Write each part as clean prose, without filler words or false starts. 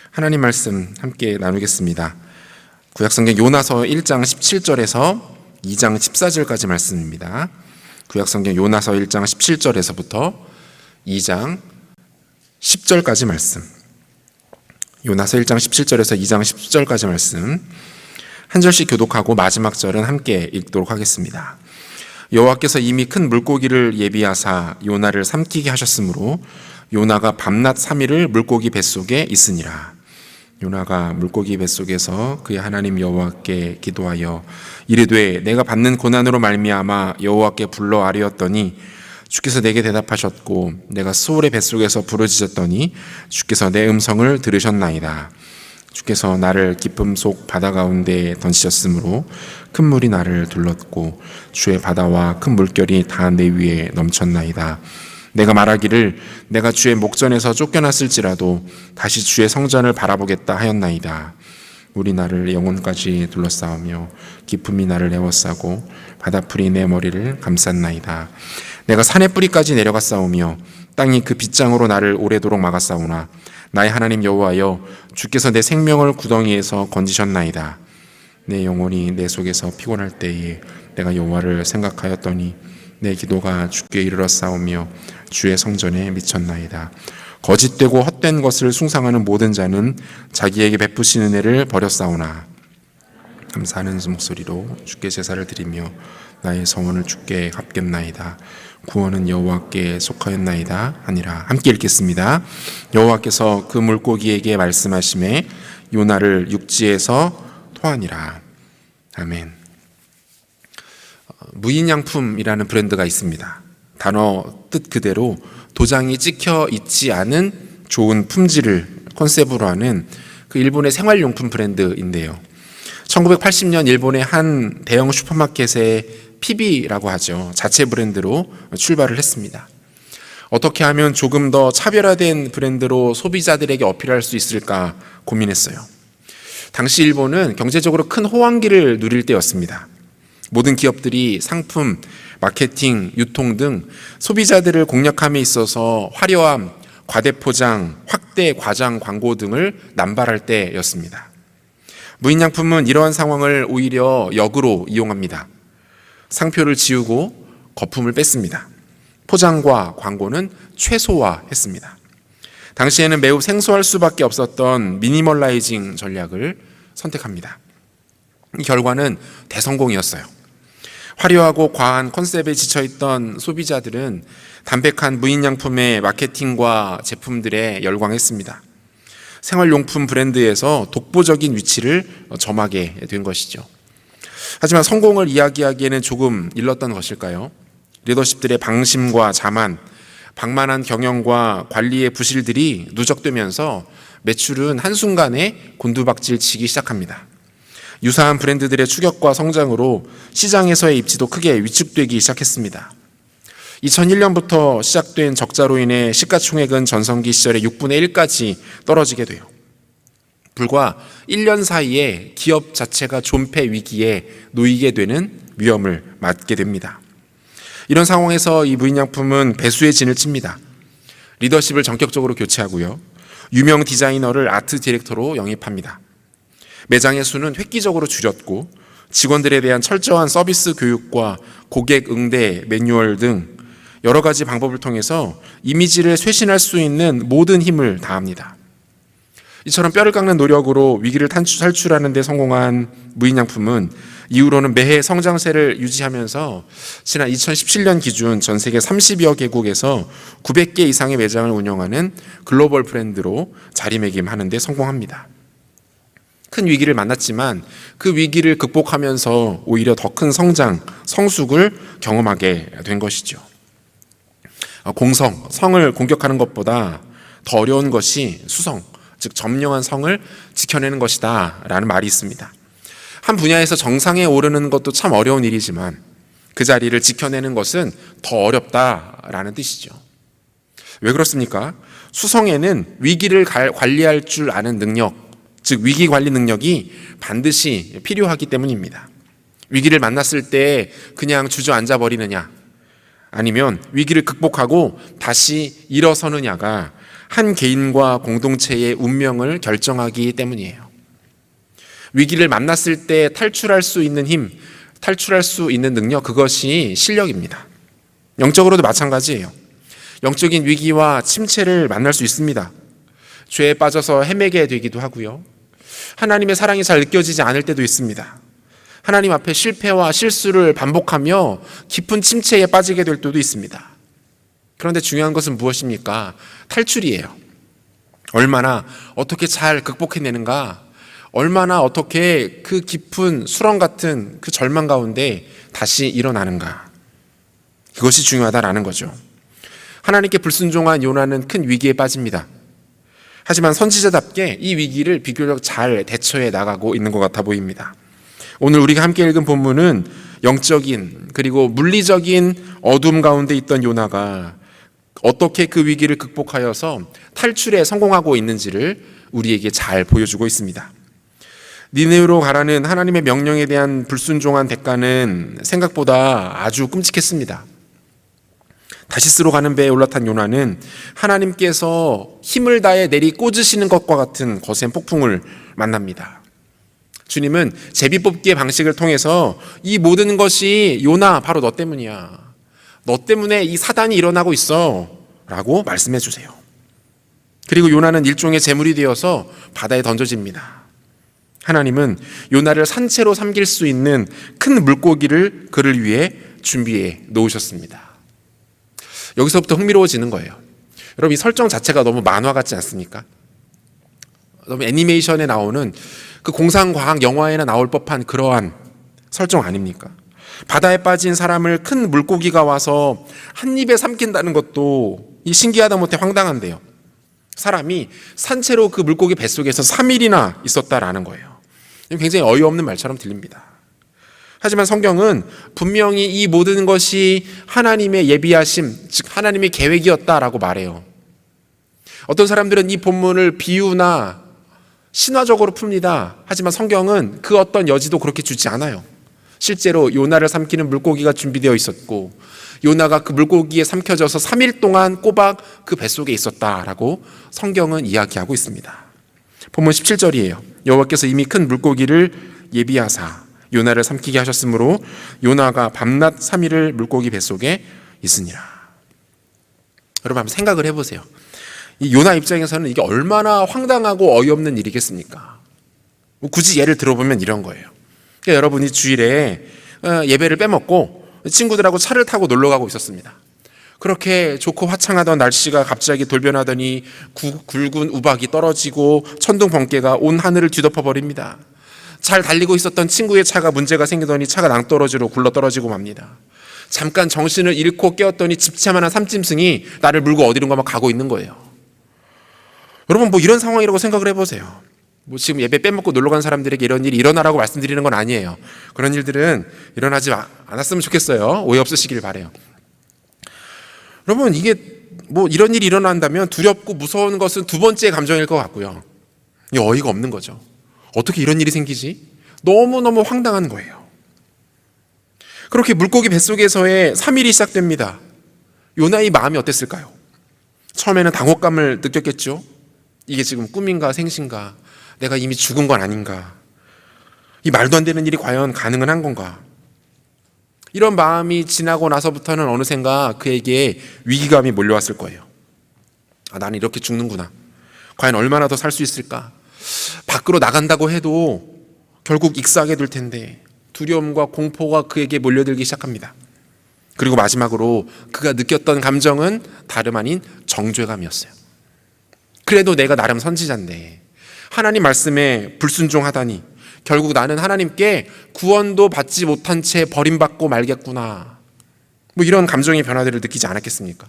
하나님 말씀 함께 나누겠습니다. 구약성경 요나서 1장 17절에서 2장 14절까지 말씀입니다. 구약성경 요나서 1장 17절에서부터 2장 10절까지 말씀. 요나서 1장 17절에서 2장 10절까지 말씀. 한 절씩 교독하고 마지막 절은 함께 읽도록 하겠습니다. 여호와께서 이미 큰 물고기를 예비하사 요나를 삼키게 하셨으므로 요나가 밤낮 3일을 물고기 뱃속에 있으니라. 요나가 물고기 뱃속에서 그의 하나님 여호와께 기도하여 이르되 내가 받는 고난으로 말미암아 여호와께 불러 아뢰었더니 주께서 내게 대답하셨고 내가 수월의 뱃속에서 부르짖었더니 주께서 내 음성을 들으셨나이다. 주께서 나를 깊음 속 바다 가운데 던지셨으므로 큰 물이 나를 둘렀고 주의 바다와 큰 물결이 다 내 위에 넘쳤나이다. 내가 말하기를 내가 주의 목전에서 쫓겨났을지라도 다시 주의 성전을 바라보겠다 하였나이다. 물이 나를 영혼까지 둘러싸우며 깊음이 나를 에워싸고 바다풀이 내 머리를 감쌌나이다. 내가 산의 뿌리까지 내려갔사오며 땅이 그 빗장으로 나를 오래도록 막았사오나 나의 하나님 여호와여 주께서 내 생명을 구덩이에서 건지셨나이다. 내 영혼이 내 속에서 피곤할 때에 내가 여호와를 생각하였더니 내 기도가 주께 이르렀사오며 주의 성전에 미쳤나이다. 거짓되고 헛된 것을 숭상하는 모든 자는 자기에게 베푸시는 애를 버렸사오나 감사하는 목소리로 주께 제사를 드리며 나의 성원을 주께 갚겠나이다. 구원은 여호와께 속하였나이다 하니라. 함께 읽겠습니다. 여호와께서 그 물고기에게 말씀하시매 요나를 육지에서 토하니라. 아멘. 무인양품이라는 브랜드가 있습니다. 단어 뜻 그대로 도장이 찍혀 있지 않은 좋은 품질을 컨셉으로 하는 그 일본의 생활용품 브랜드인데요. 1980년 일본의 한 대형 슈퍼마켓의 PB라고 하죠. 자체 브랜드로 출발을 했습니다. 어떻게 하면 조금 더 차별화된 브랜드로 소비자들에게 어필할 수 있을까 고민했어요. 당시 일본은 경제적으로 큰 호황기를 누릴 때였습니다. 모든 기업들이 상품, 마케팅, 유통 등 소비자들을 공략함에 있어서 화려함, 과대포장, 확대 과장 광고 등을 남발할 때였습니다. 무인양품은 이러한 상황을 오히려 역으로 이용합니다. 상표를 지우고 거품을 뺐습니다. 포장과 광고는 최소화했습니다. 당시에는 매우 생소할 수밖에 없었던 미니멀라이징 전략을 선택합니다. 이 결과는 대성공이었어요. 화려하고 과한 컨셉에 지쳐있던 소비자들은 담백한 무인양품의 마케팅과 제품들에 열광했습니다. 생활용품 브랜드에서 독보적인 위치를 점하게 된 것이죠. 하지만 성공을 이야기하기에는 조금 일렀던 것일까요? 리더십들의 방심과 자만, 방만한 경영과 관리의 부실들이 누적되면서 매출은 한순간에 곤두박질 치기 시작합니다. 유사한 브랜드들의 추격과 성장으로 시장에서의 입지도 크게 위축되기 시작했습니다. 2001년부터 시작된 적자로 인해 시가총액은 전성기 시절의 6분의 1까지 떨어지게 돼요. 불과 1년 사이에 기업 자체가 존폐 위기에 놓이게 되는 위험을 맞게 됩니다. 이런 상황에서 이 무인양품은 배수의 진을 칩니다. 리더십을 전격적으로 교체하고요. 유명 디자이너를 아트 디렉터로 영입합니다. 매장의 수는 획기적으로 줄였고 직원들에 대한 철저한 서비스 교육과 고객 응대 매뉴얼 등 여러 가지 방법을 통해서 이미지를 쇄신할 수 있는 모든 힘을 다합니다. 이처럼 뼈를 깎는 노력으로 위기를 탈출하는 데 성공한 무인양품은 이후로는 매해 성장세를 유지하면서 지난 2017년 기준 전 세계 30여 개국에서 900개 이상의 매장을 운영하는 글로벌 브랜드로 자리매김하는 데 성공합니다. 큰 위기를 만났지만 그 위기를 극복하면서 오히려 더 큰 성장, 성숙을 경험하게 된 것이죠. 성을 공격하는 것보다 더 어려운 것이 수성, 즉 점령한 성을 지켜내는 것이다 라는 말이 있습니다. 한 분야에서 정상에 오르는 것도 참 어려운 일이지만 그 자리를 지켜내는 것은 더 어렵다라는 뜻이죠. 왜 그렇습니까? 수성에는 위기를 관리할 줄 아는 능력, 즉 위기 관리 능력이 반드시 필요하기 때문입니다. 위기를 만났을 때 그냥 주저앉아 버리느냐, 아니면 위기를 극복하고 다시 일어서느냐가 한 개인과 공동체의 운명을 결정하기 때문이에요. 위기를 만났을 때 탈출할 수 있는 힘, 탈출할 수 있는 능력, 그것이 실력입니다. 영적으로도 마찬가지예요. 영적인 위기와 침체를 만날 수 있습니다. 죄에 빠져서 헤매게 되기도 하고요. 하나님의 사랑이 잘 느껴지지 않을 때도 있습니다. 하나님 앞에 실패와 실수를 반복하며 깊은 침체에 빠지게 될 때도 있습니다. 그런데 중요한 것은 무엇입니까? 탈출이에요. 얼마나 어떻게 잘 극복해내는가, 얼마나 어떻게 그 깊은 수렁 같은 그 절망 가운데 다시 일어나는가, 이것이 중요하다라는 거죠. 하나님께 불순종한 요나는 큰 위기에 빠집니다. 하지만 선지자답게 이 위기를 비교적 잘 대처해 나가고 있는 것 같아 보입니다. 오늘 우리가 함께 읽은 본문은 영적인 그리고 물리적인 어둠 가운데 있던 요나가 어떻게 그 위기를 극복하여서 탈출에 성공하고 있는지를 우리에게 잘 보여주고 있습니다. 니느웨로 가라는 하나님의 명령에 대한 불순종한 대가는 생각보다 아주 끔찍했습니다. 다시스로 가는 배에 올라탄 요나는 하나님께서 힘을 다해 내리 꽂으시는 것과 같은 거센 폭풍을 만납니다. 주님은 제비뽑기의 방식을 통해서 이 모든 것이 요나 바로 너 때문이야, 너 때문에 이 사단이 일어나고 있어 라고 말씀해 주세요. 그리고 요나는 일종의 제물이 되어서 바다에 던져집니다. 하나님은 요나를 산채로 삼길 수 있는 큰 물고기를 그를 위해 준비해 놓으셨습니다. 여기서부터 흥미로워지는 거예요. 여러분, 이 설정 자체가 너무 만화 같지 않습니까? 너무 애니메이션에 나오는 그 공상과학 영화에나 나올 법한 그러한 설정 아닙니까? 바다에 빠진 사람을 큰 물고기가 와서 한 입에 삼킨다는 것도 이 신기하다 못해 황당한데요. 사람이 산채로 그 물고기 뱃속에서 3일이나 있었다라는 거예요. 굉장히 어이없는 말처럼 들립니다. 하지만 성경은 분명히 이 모든 것이 하나님의 예비하심, 즉 하나님의 계획이었다라고 말해요. 어떤 사람들은 이 본문을 비유나 신화적으로 풉니다. 하지만 성경은 그 어떤 여지도 그렇게 주지 않아요. 실제로 요나를 삼키는 물고기가 준비되어 있었고, 요나가 그 물고기에 삼켜져서 3일 동안 꼬박 그 뱃속에 있었다라고 성경은 이야기하고 있습니다. 본문 17절이에요. 여호와께서 이미 큰 물고기를 예비하사 요나를 삼키게 하셨으므로 요나가 밤낮 3일을 물고기 뱃속에 있으니라. 여러분, 한번 생각을 해보세요. 이 요나 입장에서는 이게 얼마나 황당하고 어이없는 일이겠습니까? 굳이 예를 들어보면 이런 거예요. 그러니까 여러분이 주일에 예배를 빼먹고 친구들하고 차를 타고 놀러 가고 있었습니다. 그렇게 좋고 화창하던 날씨가 갑자기 돌변하더니 굵은 우박이 떨어지고 천둥 번개가 온 하늘을 뒤덮어 버립니다. 잘 달리고 있었던 친구의 차가 문제가 생기더니 차가 낭떠러지로 굴러떨어지고 맙니다. 잠깐 정신을 잃고 깨었더니 집차만한 삼짐승이 나를 물고 어디론가 가고 있는 거예요. 여러분, 뭐 이런 상황이라고 생각을 해보세요. 뭐 지금 예배 빼먹고 놀러 간 사람들에게 이런 일이 일어나라고 말씀드리는 건 아니에요. 그런 일들은 일어나지 않았으면 좋겠어요. 오해 없으시길 바라요. 여러분, 이게 뭐 이런 일이 일어난다면 두렵고 무서운 것은 두 번째 감정일 것 같고요. 이게 어이가 없는 거죠. 어떻게 이런 일이 생기지? 너무너무 황당한 거예요. 그렇게 물고기 뱃속에서의 3일이 시작됩니다. 요나의 마음이 어땠을까요? 처음에는 당혹감을 느꼈겠죠. 이게 지금 꿈인가 생신가, 내가 이미 죽은 건 아닌가, 이 말도 안 되는 일이 과연 가능은 한 건가. 이런 마음이 지나고 나서부터는 어느샌가 그에게 위기감이 몰려왔을 거예요. 아, 나는 이렇게 죽는구나. 과연 얼마나 더 살 수 있을까? 밖으로 나간다고 해도 결국 익사하게 될 텐데, 두려움과 공포가 그에게 몰려들기 시작합니다. 그리고 마지막으로 그가 느꼈던 감정은 다름 아닌 정죄감이었어요. 그래도 내가 나름 선지자인데 하나님 말씀에 불순종하다니 결국 나는 하나님께 구원도 받지 못한 채 버림받고 말겠구나. 뭐 이런 감정의 변화들을 느끼지 않았겠습니까?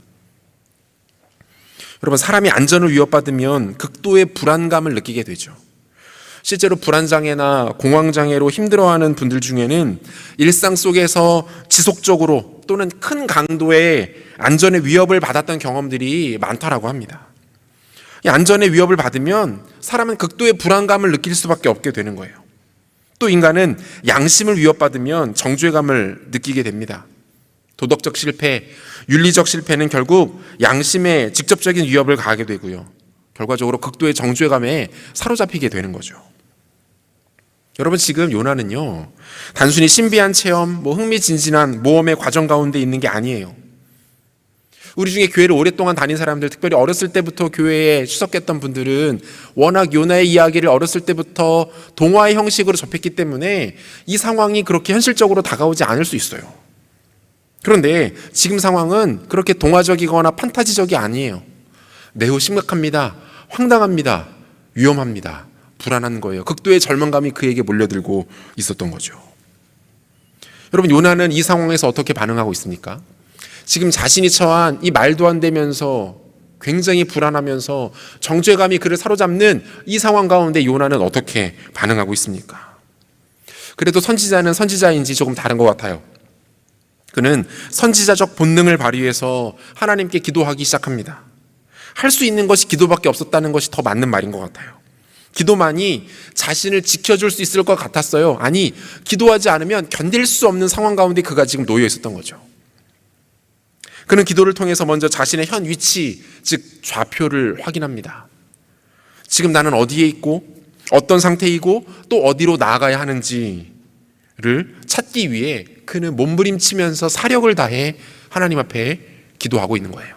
여러분, 사람이 안전을 위협받으면 극도의 불안감을 느끼게 되죠. 실제로 불안장애나 공황장애로 힘들어하는 분들 중에는 일상 속에서 지속적으로 또는 큰 강도의 안전의 위협을 받았던 경험들이 많다라고 합니다. 이 안전의 위협을 받으면 사람은 극도의 불안감을 느낄 수밖에 없게 되는 거예요. 또 인간은 양심을 위협받으면 정죄감을 느끼게 됩니다. 도덕적 실패, 윤리적 실패는 결국 양심에 직접적인 위협을 가하게 되고요. 결과적으로 극도의 정죄감에 사로잡히게 되는 거죠. 여러분, 지금 요나는요, 단순히 신비한 체험, 흥미진진한 모험의 과정 가운데 있는 게 아니에요. 우리 중에 교회를 오랫동안 다닌 사람들, 특별히 어렸을 때부터 교회에 출석했던 분들은 워낙 요나의 이야기를 어렸을 때부터 동화의 형식으로 접했기 때문에 이 상황이 그렇게 현실적으로 다가오지 않을 수 있어요. 그런데 지금 상황은 그렇게 동화적이거나 판타지적이 아니에요. 매우 심각합니다. 황당합니다. 위험합니다. 불안한 거예요. 극도의 절망감이 그에게 몰려들고 있었던 거죠. 여러분, 요나는 이 상황에서 어떻게 반응하고 있습니까? 지금 자신이 처한 이 말도 안 되면서 굉장히 불안하면서 정죄감이 그를 사로잡는 이 상황 가운데 요나는 어떻게 반응하고 있습니까? 그래도 선지자는 선지자인지 조금 다른 것 같아요. 그는 선지자적 본능을 발휘해서 하나님께 기도하기 시작합니다. 할 수 있는 것이 기도밖에 없었다는 것이 더 맞는 말인 것 같아요. 기도만이 자신을 지켜줄 수 있을 것 같았어요. 아니, 기도하지 않으면 견딜 수 없는 상황 가운데 그가 지금 놓여 있었던 거죠. 그는 기도를 통해서 먼저 자신의 현 위치, 즉 좌표를 확인합니다. 지금 나는 어디에 있고 어떤 상태이고 또 어디로 나아가야 하는지를 찾기 위해 그는 몸부림치면서 사력을 다해 하나님 앞에 기도하고 있는 거예요.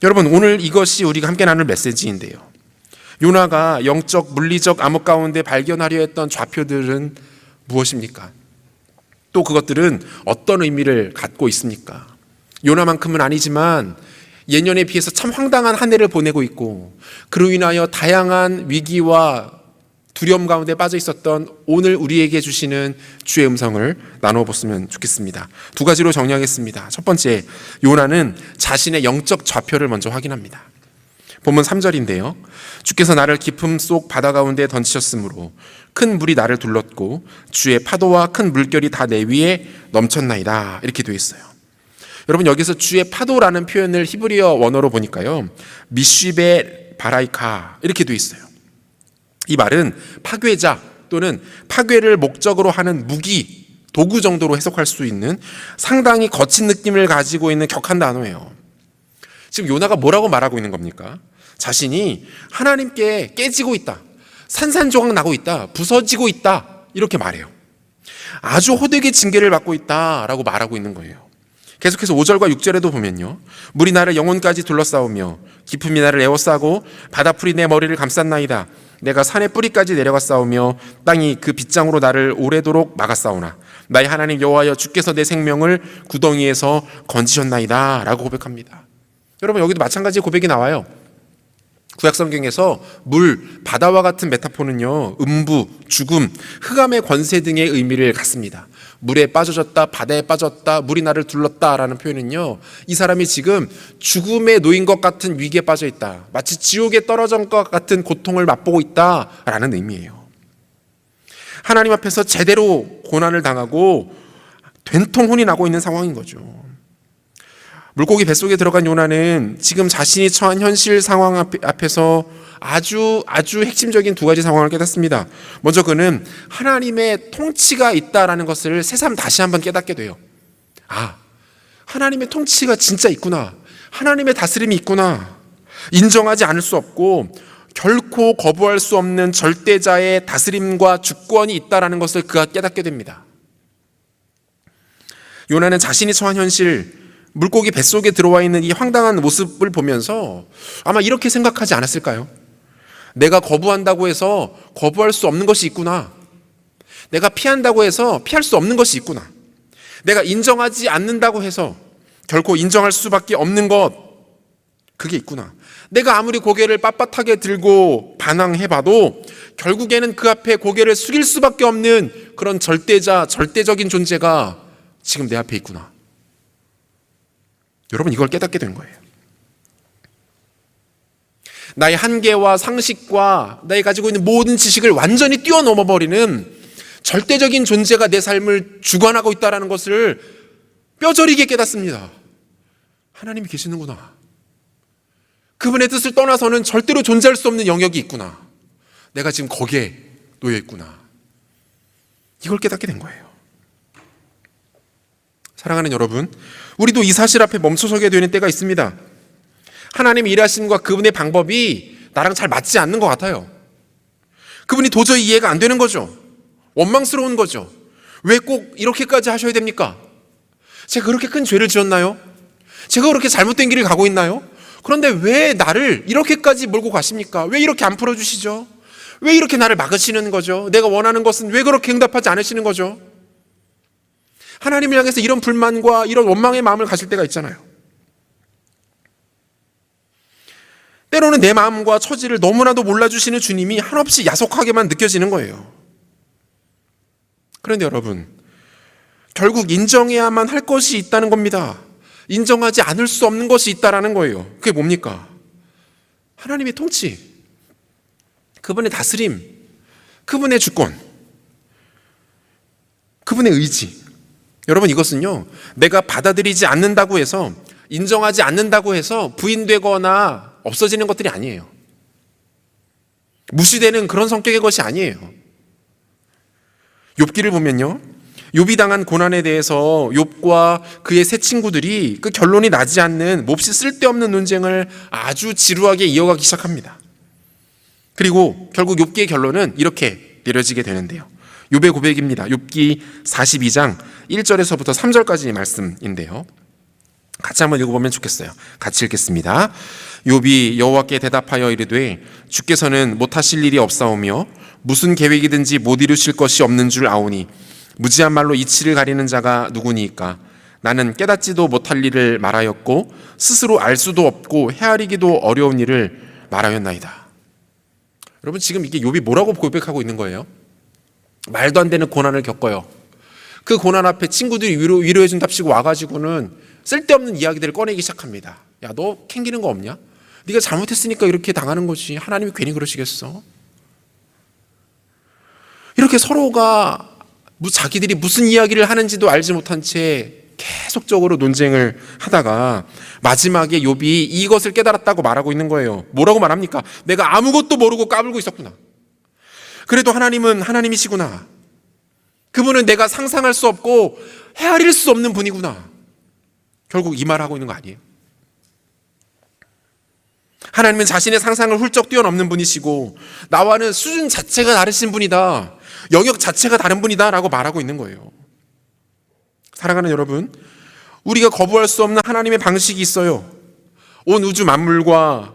여러분, 오늘 이것이 우리가 함께 나눌 메시지인데요. 요나가 영적, 물리적 암흑 가운데 발견하려 했던 좌표들은 무엇입니까? 또 그것들은 어떤 의미를 갖고 있습니까? 요나만큼은 아니지만 예년에 비해서 참 황당한 한 해를 보내고 있고 그로 인하여 다양한 위기와 두려움 가운데 빠져 있었던 오늘 우리에게 주시는 주의 음성을 나누어 보았으면 좋겠습니다. 두 가지로 정리하겠습니다. 첫 번째, 요나는 자신의 영적 좌표를 먼저 확인합니다. 본문 3절인데요. 주께서 나를 깊음 속 바다 가운데 던지셨으므로 큰 물이 나를 둘렀고 주의 파도와 큰 물결이 다 내 위에 넘쳤나이다. 이렇게 되어 있어요. 여러분, 여기서 주의 파도라는 표현을 히브리어 원어로 보니까요, 미쉬베 바라이카 이렇게 되어 있어요. 이 말은 파괴자 또는 파괴를 목적으로 하는 무기, 도구 정도로 해석할 수 있는 상당히 거친 느낌을 가지고 있는 격한 단어예요. 지금 요나가 뭐라고 말하고 있는 겁니까? 자신이 하나님께 깨지고 있다, 산산조각 나고 있다, 부서지고 있다, 이렇게 말해요. 아주 호되게 징계를 받고 있다라고 말하고 있는 거예요. 계속해서 5절과 6절에도 보면요, 물이 나를 영혼까지 둘러싸우며 깊음이 나를 에워싸고 바다풀이 내 머리를 감쌌나이다. 내가 산의 뿌리까지 내려가 싸우며 땅이 그 빗장으로 나를 오래도록 막았사오나 나의 하나님 여호와여, 주께서 내 생명을 구덩이에서 건지셨나이다 라고 고백합니다. 여러분, 여기도 마찬가지 고백이 나와요. 구약성경에서 물, 바다와 같은 메타포는요, 음부, 죽음, 흑암의 권세 등의 의미를 갖습니다. 물에 빠져졌다, 바다에 빠졌다, 물이 나를 둘렀다라는 표현은요, 이 사람이 지금 죽음에 놓인 것 같은 위기에 빠져 있다, 마치 지옥에 떨어진 것 같은 고통을 맛보고 있다라는 의미예요. 하나님 앞에서 제대로 고난을 당하고 된통 혼이 나고 있는 상황인 거죠. 물고기 뱃속에 들어간 요나는 지금 자신이 처한 현실 상황 앞에서 아주 핵심적인 두 가지 상황을 깨닫습니다. 먼저 그는 하나님의 통치가 있다라는 것을 새삼 다시 한번 깨닫게 돼요. 아, 하나님의 통치가 진짜 있구나. 하나님의 다스림이 있구나. 인정하지 않을 수 없고 결코 거부할 수 없는 절대자의 다스림과 주권이 있다라는 것을 그가 깨닫게 됩니다. 요나는 자신이 처한 현실, 물고기 뱃속에 들어와 있는 이 황당한 모습을 보면서 아마 이렇게 생각하지 않았을까요? 내가 거부한다고 해서 거부할 수 없는 것이 있구나. 내가 피한다고 해서 피할 수 없는 것이 있구나. 내가 인정하지 않는다고 해서 결코 인정할 수밖에 없는 것, 그게 있구나. 내가 아무리 고개를 빳빳하게 들고 반항해봐도 결국에는 그 앞에 고개를 숙일 수밖에 없는 그런 절대자, 절대적인 존재가 지금 내 앞에 있구나. 여러분, 이걸 깨닫게 된 거예요. 나의 한계와 상식과 나의 가지고 있는 모든 지식을 완전히 뛰어넘어버리는 절대적인 존재가 내 삶을 주관하고 있다는 것을 뼈저리게 깨닫습니다. 하나님이 계시는구나. 그분의 뜻을 떠나서는 절대로 존재할 수 없는 영역이 있구나. 내가 지금 거기에 놓여 있구나. 이걸 깨닫게 된 거예요. 사랑하는 여러분, 우리도 이 사실 앞에 멈춰서게 되는 때가 있습니다. 하나님의 일하심과 그분의 방법이 나랑 잘 맞지 않는 것 같아요. 그분이 도저히 이해가 안 되는 거죠. 원망스러운 거죠. 왜 꼭 이렇게까지 하셔야 됩니까? 제가 그렇게 큰 죄를 지었나요? 제가 그렇게 잘못된 길을 가고 있나요? 그런데 왜 나를 이렇게까지 몰고 가십니까? 왜 이렇게 안 풀어주시죠? 왜 이렇게 나를 막으시는 거죠? 내가 원하는 것은 왜 그렇게 응답하지 않으시는 거죠? 하나님을 향해서 이런 불만과 이런 원망의 마음을 가질 때가 있잖아요. 때로는 내 마음과 처지를 너무나도 몰라주시는 주님이 한없이 야속하게만 느껴지는 거예요. 그런데 여러분, 결국 인정해야만 할 것이 있다는 겁니다. 인정하지 않을 수 없는 것이 있다라는 거예요. 그게 뭡니까? 하나님의 통치, 그분의 다스림, 그분의 주권, 그분의 의지. 여러분, 이것은요, 내가 받아들이지 않는다고 해서, 인정하지 않는다고 해서 부인되거나 없어지는 것들이 아니에요. 무시되는 그런 성격의 것이 아니에요. 욥기를 보면요, 욥이 당한 고난에 대해서 욥과 그의 세 친구들이 그 결론이 나지 않는 몹시 쓸데없는 논쟁을 아주 지루하게 이어가기 시작합니다. 그리고 결국 욥기의 결론은 이렇게 내려지게 되는데요. 욥의 고백입니다. 욥기 42장 1절에서부터 3절까지의 말씀인데요. 같이 한번 읽어보면 좋겠어요. 같이 읽겠습니다. 욥이 여호와께 대답하여 이르되 주께서는 못하실 일이 없사오며 무슨 계획이든지 못 이루실 것이 없는 줄 아오니 무지한 말로 이치를 가리는 자가 누구니이까? 나는 깨닫지도 못할 일을 말하였고 스스로 알 수도 없고 헤아리기도 어려운 일을 말하였나이다. 여러분, 지금 이게 욥이 뭐라고 고백하고 있는 거예요? 말도 안 되는 고난을 겪어요. 그 고난 앞에 친구들이 위로해 준답시고 와가지고는 쓸데없는 이야기들을 꺼내기 시작합니다. 야, 너 캥기는 거 없냐? 네가 잘못했으니까 이렇게 당하는 거지. 하나님이 괜히 그러시겠어? 이렇게 서로가 자기들이 무슨 이야기를 하는지도 알지 못한 채 계속적으로 논쟁을 하다가 마지막에 욥이 이것을 깨달았다고 말하고 있는 거예요. 뭐라고 말합니까? 내가 아무것도 모르고 까불고 있었구나. 그래도 하나님은 하나님이시구나. 그분은 내가 상상할 수 없고 헤아릴 수 없는 분이구나. 결국 이 말하고 있는 거 아니에요? 하나님은 자신의 상상을 훌쩍 뛰어넘는 분이시고 나와는 수준 자체가 다르신 분이다. 영역 자체가 다른 분이다 라고 말하고 있는 거예요. 사랑하는 여러분, 우리가 거부할 수 없는 하나님의 방식이 있어요. 온 우주 만물과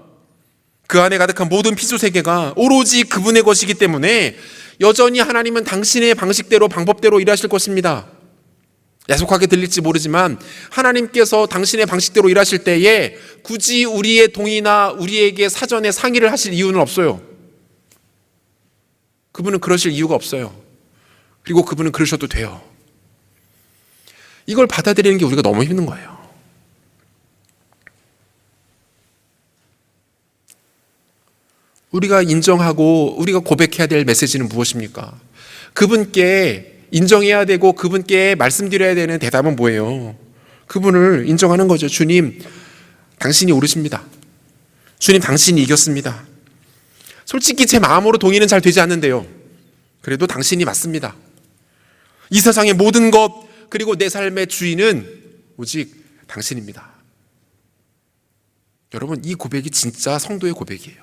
그 안에 가득한 모든 피조세계가 오로지 그분의 것이기 때문에 여전히 하나님은 당신의 방식대로 방법대로 일하실 것입니다. 야속하게 들릴지 모르지만 하나님께서 당신의 방식대로 일하실 때에 굳이 우리의 동의나 우리에게 사전에 상의를 하실 이유는 없어요. 그분은 그러실 이유가 없어요. 그리고 그분은 그러셔도 돼요. 이걸 받아들이는 게 우리가 너무 힘든 거예요. 우리가 인정하고 우리가 고백해야 될 메시지는 무엇입니까? 그분께 인정해야 되고 그분께 말씀드려야 되는 대답은 뭐예요? 그분을 인정하는 거죠. 주님, 당신이 옳으십니다. 주님, 당신이 이겼습니다. 솔직히 제 마음으로 동의는 잘 되지 않는데요. 그래도 당신이 맞습니다. 이 세상의 모든 것 그리고 내 삶의 주인은 오직 당신입니다. 여러분, 이 고백이 진짜 성도의 고백이에요.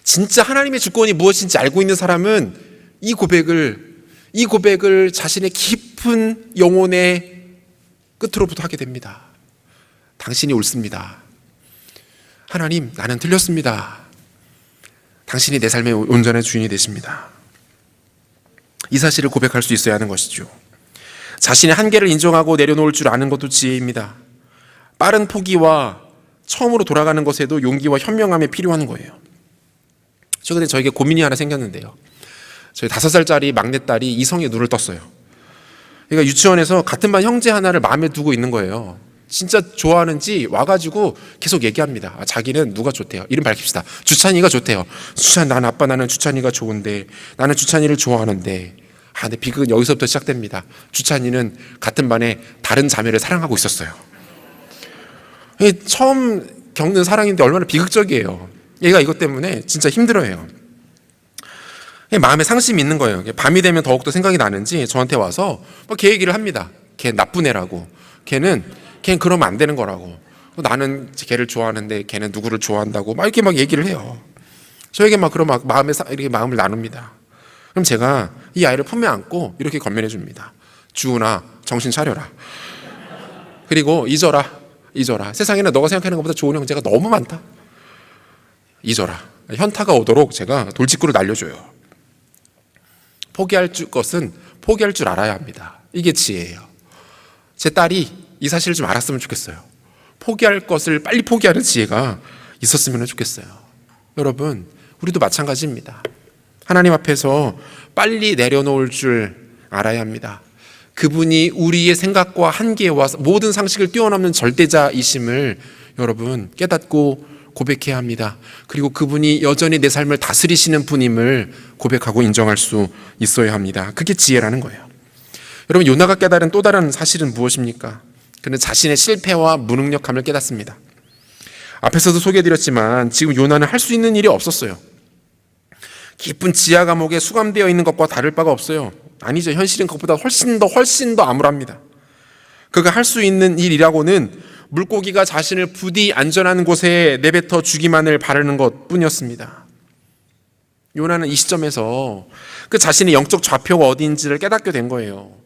진짜 하나님의 주권이 무엇인지 알고 있는 사람은 이 고백을 자신의 깊은 영혼의 끝으로부터 하게 됩니다. 당신이 옳습니다. 하나님, 나는 틀렸습니다. 당신이 내 삶의 온전한 주인이 되십니다. 이 사실을 고백할 수 있어야 하는 것이죠. 자신의 한계를 인정하고 내려놓을 줄 아는 것도 지혜입니다. 빠른 포기와 처음으로 돌아가는 것에도 용기와 현명함이 필요한 거예요. 최근에 저에게 고민이 하나 생겼는데요. 저희 5살짜리 막내딸이 이성의 눈을 떴어요. 그러니까 유치원에서 같은 반 형제 하나를 마음에 두고 있는 거예요. 진짜 좋아하는지 와가지고 계속 얘기합니다. 자기는 누가 좋대요? 이름 밝힙시다. 주찬이가 좋대요. 난 아빠, 나는 주찬이가 좋은데, 나는 주찬이를 좋아하는데. 근데 비극은 여기서부터 시작됩니다. 주찬이는 같은 반에 다른 자매를 사랑하고 있었어요. 처음 겪는 사랑인데 얼마나 비극적이에요. 얘가 이것 때문에 진짜 힘들어해요. 마음에 상심이 있는 거예요. 밤이 되면 더욱더 생각이 나는지 저한테 와서 막 걔 얘기를 합니다. 걔 나쁜 애라고. 걔는 그러면 안 되는 거라고. 나는 걔를 좋아하는데 걔는 누구를 좋아한다고 막 이렇게 막 얘기를 해요. 저에게 막 그런 막 이렇게 마음을 나눕니다. 그럼 제가 이 아이를 품에 안고 이렇게 건면해 줍니다. 주은아, 정신 차려라. 그리고 잊어라. 세상에는 너가 생각하는 것보다 좋은 형제가 너무 많다. 잊어라. 현타가 오도록 제가 돌직구를 날려줘요. 포기할 것은 포기할 줄 알아야 합니다. 이게 지혜예요. 제 딸이 이 사실을 좀 알았으면 좋겠어요. 포기할 것을 빨리 포기하는 지혜가 있었으면 좋겠어요. 여러분, 우리도 마찬가지입니다. 하나님 앞에서 빨리 내려놓을 줄 알아야 합니다. 그분이 우리의 생각과 한계와 모든 상식을 뛰어넘는 절대자이심을 여러분 깨닫고 고백해야 합니다. 그리고 그분이 여전히 내 삶을 다스리시는 분임을 고백하고 인정할 수 있어야 합니다. 그게 지혜라는 거예요. 여러분, 요나가 깨달은 또 다른 사실은 무엇입니까? 그는 자신의 실패와 무능력함을 깨닫습니다. 앞에서도 소개해드렸지만 지금 요나는 할 수 있는 일이 없었어요. 깊은 지하 감옥에 수감되어 있는 것과 다를 바가 없어요. 아니죠. 현실은 그것보다 훨씬 더 암울합니다. 그가 할 수 있는 일이라고는 물고기가 자신을 부디 안전한 곳에 내뱉어 주기만을 바라는 것뿐이었습니다. 요나는 이 시점에서 그 자신의 영적 좌표가 어디인지를 깨닫게 된 거예요.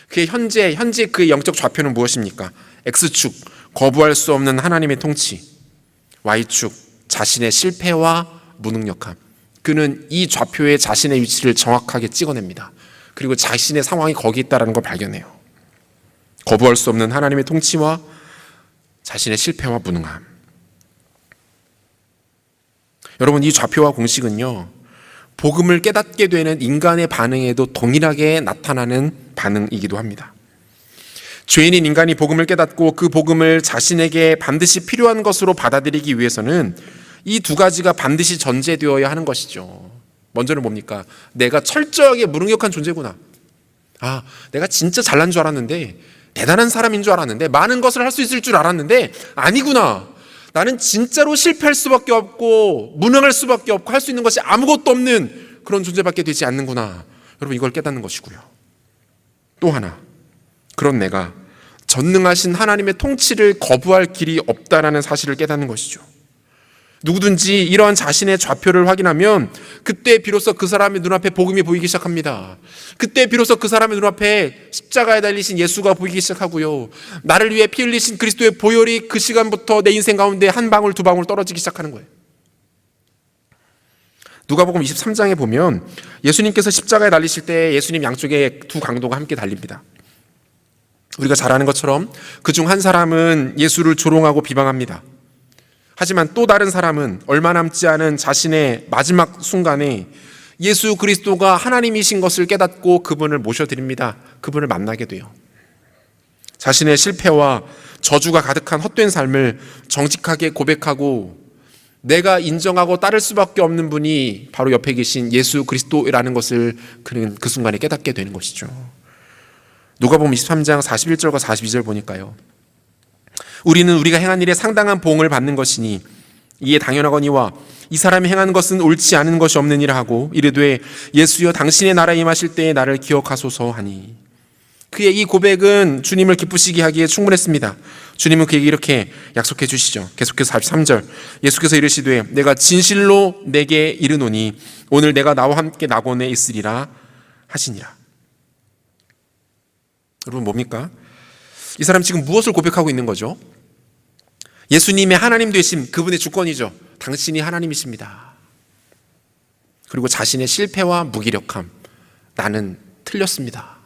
그의 현재 그의 영적 좌표는 무엇입니까? X축, 거부할 수 없는 하나님의 통치. Y축, 자신의 실패와 무능력함. 그는 이 좌표에 자신의 위치를 정확하게 찍어냅니다. 그리고 자신의 상황이 거기 있다는 걸 발견해요. 거부할 수 없는 하나님의 통치와 자신의 실패와 무능함. 여러분, 이 좌표와 공식은요, 복음을 깨닫게 되는 인간의 반응에도 동일하게 나타나는 반응이기도 합니다. 죄인인 인간이 복음을 깨닫고 그 복음을 자신에게 반드시 필요한 것으로 받아들이기 위해서는 이 두 가지가 반드시 전제되어야 하는 것이죠. 먼저는 뭡니까? 내가 철저하게 무능력한 존재구나. 내가 진짜 잘난 줄 알았는데, 대단한 사람인 줄 알았는데, 많은 것을 할 수 있을 줄 알았는데 아니구나. 나는 진짜로 실패할 수밖에 없고 무능할 수밖에 없고 할 수 있는 것이 아무것도 없는 그런 존재밖에 되지 않는구나. 여러분, 이걸 깨닫는 것이고요. 또 하나, 그런 내가 전능하신 하나님의 통치를 거부할 길이 없다라는 사실을 깨닫는 것이죠. 누구든지 이러한 자신의 좌표를 확인하면 그때 비로소 그 사람의 눈앞에 복음이 보이기 시작합니다. 그때 비로소 그 사람의 눈앞에 십자가에 달리신 예수가 보이기 시작하고요, 나를 위해 피 흘리신 그리스도의 보혈이 그 시간부터 내 인생 가운데 한 방울 두 방울 떨어지기 시작하는 거예요. 누가복음 23장에 보면 예수님께서 십자가에 달리실 때 예수님 양쪽에 두 강도가 함께 달립니다. 우리가 잘 아는 것처럼 그중 한 사람은 예수를 조롱하고 비방합니다. 하지만 또 다른 사람은 얼마 남지 않은 자신의 마지막 순간에 예수 그리스도가 하나님이신 것을 깨닫고 그분을 모셔드립니다. 그분을 만나게 돼요. 자신의 실패와 저주가 가득한 헛된 삶을 정직하게 고백하고 내가 인정하고 따를 수밖에 없는 분이 바로 옆에 계신 예수 그리스도라는 것을 그는 그 순간에 깨닫게 되는 것이죠. 누가복음 23장 41절과 42절 보니까요, 우리는 우리가 행한 일에 상당한 보응을 받는 것이니 이에 당연하거니와 이 사람이 행한 것은 옳지 않은 것이 없느니라 하고 이르되 예수여 당신의 나라에 임하실 때에 나를 기억하소서 하니, 그의 이 고백은 주님을 기쁘시게 하기에 충분했습니다. 주님은 그에게 이렇게 약속해 주시죠. 계속해서 43절, 예수께서 이르시되 내가 진실로 내게 이르노니 오늘 내가 나와 함께 낙원에 있으리라 하시니라. 여러분, 뭡니까? 이 사람 지금 무엇을 고백하고 있는 거죠? 예수님의 하나님 되심, 그분의 주권이죠. 당신이 하나님이십니다. 그리고 자신의 실패와 무기력함, 나는 틀렸습니다.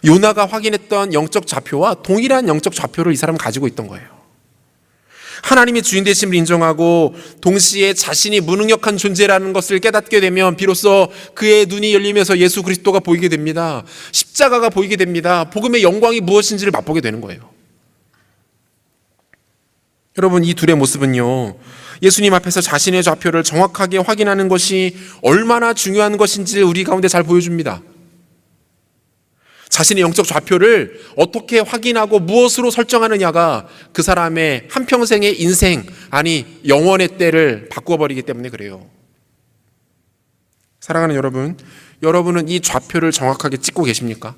요나가 확인했던 영적 좌표와 동일한 영적 좌표를 이 사람은 가지고 있던 거예요. 하나님의 주인 되심을 인정하고 동시에 자신이 무능력한 존재라는 것을 깨닫게 되면 비로소 그의 눈이 열리면서 예수 그리스도가 보이게 됩니다. 십자가가 보이게 됩니다. 복음의 영광이 무엇인지를 맛보게 되는 거예요. 여러분, 이 둘의 모습은요, 예수님 앞에서 자신의 좌표를 정확하게 확인하는 것이 얼마나 중요한 것인지를 우리 가운데 잘 보여줍니다. 자신의 영적 좌표를 어떻게 확인하고 무엇으로 설정하느냐가 그 사람의 한평생의 인생, 아니 영원의 때를 바꾸어버리기 때문에 그래요. 사랑하는 여러분, 여러분은 이 좌표를 정확하게 찍고 계십니까?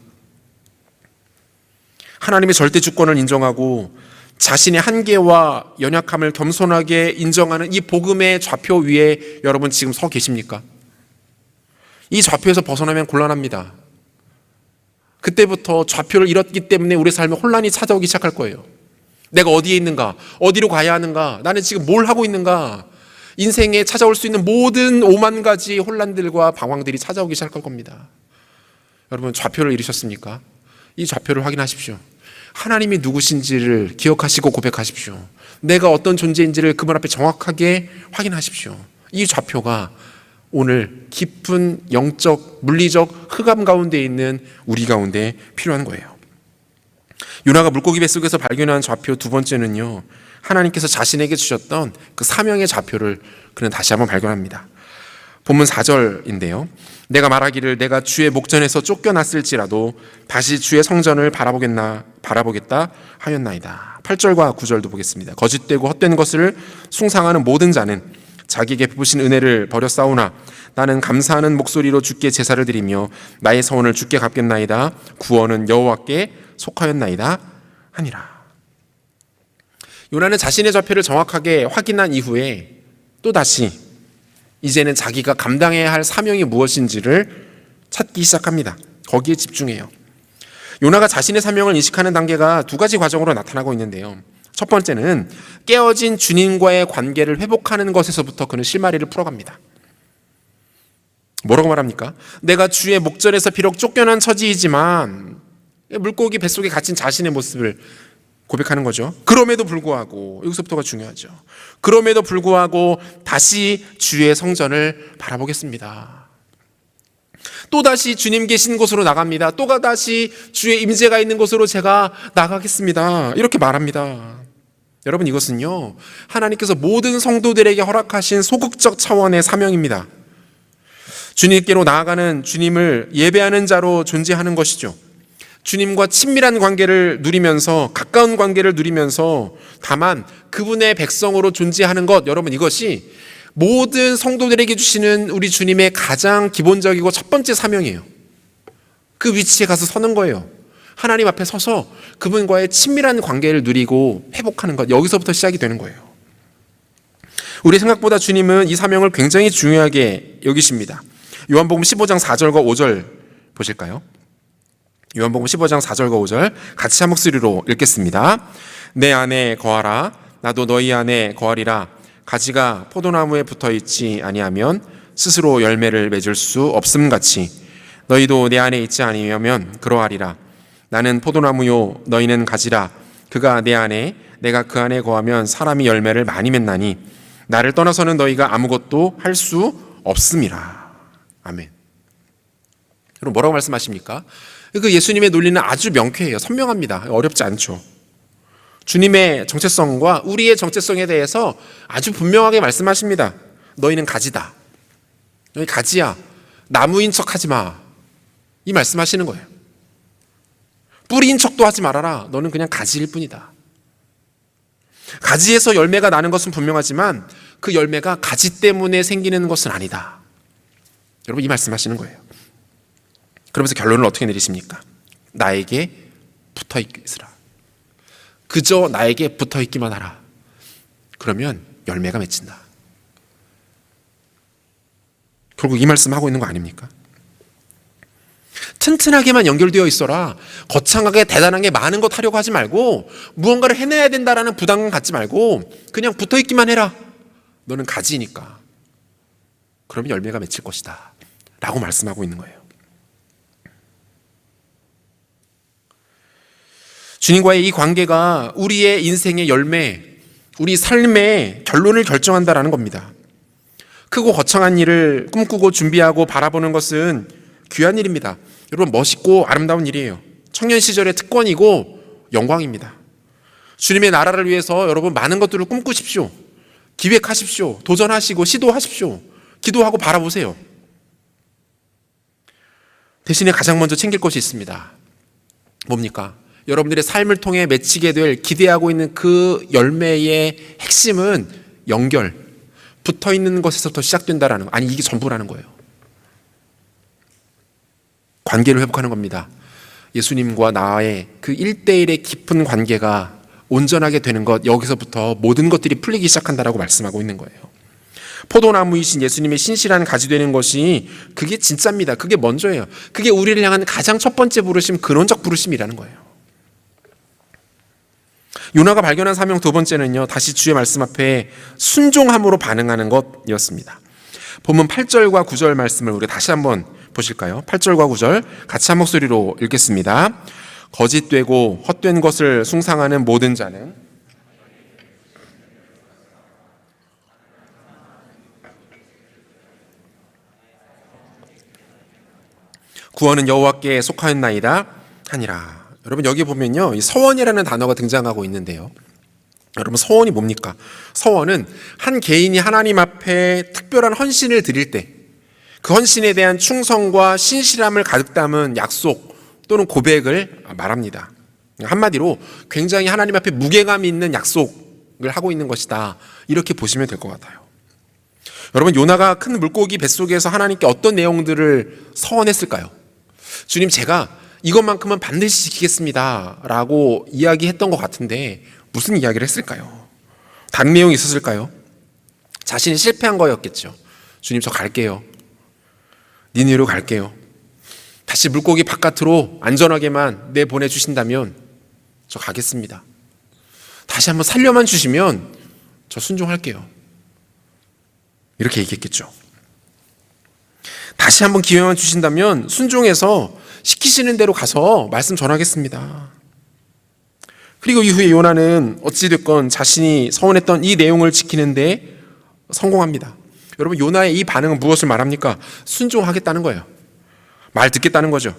하나님의 절대 주권을 인정하고 자신의 한계와 연약함을 겸손하게 인정하는 이 복음의 좌표 위에 여러분 지금 서 계십니까? 이 좌표에서 벗어나면 곤란합니다. 그때부터 좌표를 잃었기 때문에 우리 삶에 혼란이 찾아오기 시작할 거예요. 내가 어디에 있는가? 어디로 가야 하는가? 나는 지금 뭘 하고 있는가? 인생에 찾아올 수 있는 모든 5만 가지 혼란들과 방황들이 찾아오기 시작할 겁니다. 여러분, 좌표를 잃으셨습니까? 이 좌표를 확인하십시오. 하나님이 누구신지를 기억하시고 고백하십시오. 내가 어떤 존재인지를 그분 앞에 정확하게 확인하십시오. 이 좌표가 오늘 깊은 영적, 물리적 흑암 가운데 있는 우리 가운데 필요한 거예요. 요나가 물고기 뱃속에서 발견한 좌표 두 번째는요, 하나님께서 자신에게 주셨던 그 사명의 좌표를 그는 다시 한번 발견합니다. 본문 4절인데요. 내가 말하기를 내가 주의 목전에서 쫓겨났을지라도 다시 주의 성전을 바라보겠다 하였나이다. 8절과 9절도 보겠습니다. 거짓되고 헛된 것을 숭상하는 모든 자는 자기에게 베푸신 은혜를 버려 싸우나 나는 감사하는 목소리로 주께 제사를 드리며 나의 서원을 주께 갚겠나이다. 구원은 여호와께 속하였나이다 하니라. 요나는 자신의 좌표를 정확하게 확인한 이후에 또다시 이제는 자기가 감당해야 할 사명이 무엇인지를 찾기 시작합니다. 거기에 집중해요. 요나가 자신의 사명을 인식하는 단계가 두 가지 과정으로 나타나고 있는데요. 첫 번째는 깨어진 주님과의 관계를 회복하는 것에서부터 그는 실마리를 풀어갑니다. 뭐라고 말합니까? 내가 주의 목전에서 비록 쫓겨난 처지이지만 물고기 뱃속에 갇힌 자신의 모습을 고백하는 거죠. 그럼에도 불구하고, 여기서부터가 중요하죠. 그럼에도 불구하고 다시 주의 성전을 바라보겠습니다. 또다시 주님 계신 곳으로 나갑니다. 또다시 주의 임재가 있는 곳으로 제가 나가겠습니다. 이렇게 말합니다. 여러분, 이것은요, 하나님께서 모든 성도들에게 허락하신 소극적 차원의 사명입니다. 주님께로 나아가는 주님을 예배하는 자로 존재하는 것이죠. 주님과 친밀한 관계를 누리면서, 가까운 관계를 누리면서 다만 그분의 백성으로 존재하는 것, 여러분, 이것이 모든 성도들에게 주시는 우리 주님의 가장 기본적이고 첫 번째 사명이에요. 그 위치에 가서 서는 거예요. 하나님 앞에 서서 그분과의 친밀한 관계를 누리고 회복하는 것, 여기서부터 시작이 되는 거예요. 우리 생각보다 주님은 이 사명을 굉장히 중요하게 여기십니다. 요한복음 15장 4절과 5절 보실까요? 요한복음 15장 4절과 5절 같이 한 목소리로 읽겠습니다. 내 안에 거하라. 나도 너희 안에 거하리라. 가지가 포도나무에 붙어있지 아니하면 스스로 열매를 맺을 수 없음같이 너희도 내 안에 있지 아니하면 그러하리라. 나는 포도나무요 너희는 가지라. 그가 내 안에 내가 그 안에 거하면 사람이 열매를 많이 맺나니 나를 떠나서는 너희가 아무것도 할 수 없음이라. 아멘. 여러분, 뭐라고 말씀하십니까? 그 예수님의 논리는 아주 명쾌해요. 선명합니다. 어렵지 않죠. 주님의 정체성과 우리의 정체성에 대해서 아주 분명하게 말씀하십니다. 너희는 가지다. 너희 가지야. 나무인 척 하지 마. 이 말씀하시는 거예요. 뿌리인 척도 하지 말아라. 너는 그냥 가지일 뿐이다. 가지에서 열매가 나는 것은 분명하지만 그 열매가 가지 때문에 생기는 것은 아니다. 여러분, 이 말씀하시는 거예요. 그러면서 결론을 어떻게 내리십니까? 나에게 붙어 있으라. 그저 나에게 붙어 있기만 하라. 그러면 열매가 맺힌다. 결국 이 말씀하고 있는 거 아닙니까? 튼튼하게만 연결되어 있어라. 거창하게 대단하게 많은 것 하려고 하지 말고 무언가를 해내야 된다라는 부담감 갖지 말고 그냥 붙어 있기만 해라. 너는 가지니까. 그러면 열매가 맺힐 것이다. 라고 말씀하고 있는 거예요. 주님과의 이 관계가 우리의 인생의 열매, 우리 삶의 결론을 결정한다라는 겁니다. 크고 거창한 일을 꿈꾸고 준비하고 바라보는 것은 귀한 일입니다. 여러분, 멋있고 아름다운 일이에요. 청년 시절의 특권이고 영광입니다. 주님의 나라를 위해서 여러분 많은 것들을 꿈꾸십시오. 기획하십시오. 도전하시고 시도하십시오. 기도하고 바라보세요. 대신에 가장 먼저 챙길 것이 있습니다. 뭡니까? 여러분들의 삶을 통해 맺히게 될 기대하고 있는 그 열매의 핵심은 연결, 붙어있는 것에서부터 시작된다라는 거. 아니, 이게 전부라는 거예요. 관계를 회복하는 겁니다. 예수님과 나의 그 1대1의 깊은 관계가 온전하게 되는 것, 여기서부터 모든 것들이 풀리기 시작한다라고 말씀하고 있는 거예요. 포도나무이신 예수님의 신실한 가지 되는 것이 그게 진짜입니다. 그게 먼저예요. 그게 우리를 향한 가장 첫 번째 부르심, 근원적 부르심이라는 거예요. 요나가 발견한 사명 두 번째는요, 다시 주의 말씀 앞에 순종함으로 반응하는 것이었습니다. 본문 8절과 9절 말씀을 우리 다시 한번 보실까요? 8절과 9절 같이 한 목소리로 읽겠습니다. 거짓되고 헛된 것을 숭상하는 모든 자는 구원은 여호와께 속하였나이다 하니라. 여러분, 여기 보면요, 이 서원이라는 단어가 등장하고 있는데요, 여러분, 서원이 뭡니까? 서원은 한 개인이 하나님 앞에 특별한 헌신을 드릴 때 그 헌신에 대한 충성과 신실함을 가득 담은 약속 또는 고백을 말합니다. 한마디로 굉장히 하나님 앞에 무게감 있는 약속을 하고 있는 것이다, 이렇게 보시면 될 것 같아요. 여러분, 요나가 큰 물고기 뱃속에서 하나님께 어떤 내용들을 서원했을까요? 주님, 제가 이것만큼은 반드시 지키겠습니다 라고 이야기했던 것 같은데 무슨 이야기를 했을까요? 다른 내용이 있었을까요? 자신이 실패한 거였겠죠. 주님, 저 갈게요. 니느로 갈게요. 다시 물고기 바깥으로 안전하게만 내보내주신다면 저 가겠습니다. 다시 한번 살려만 주시면 저 순종할게요. 이렇게 얘기했겠죠. 다시 한번 기회만 주신다면 순종해서 시키시는 대로 가서 말씀 전하겠습니다. 그리고 이후에 요나는 어찌됐건 자신이 서원했던 이 내용을 지키는데 성공합니다. 여러분, 요나의 이 반응은 무엇을 말합니까? 순종하겠다는 거예요. 말 듣겠다는 거죠.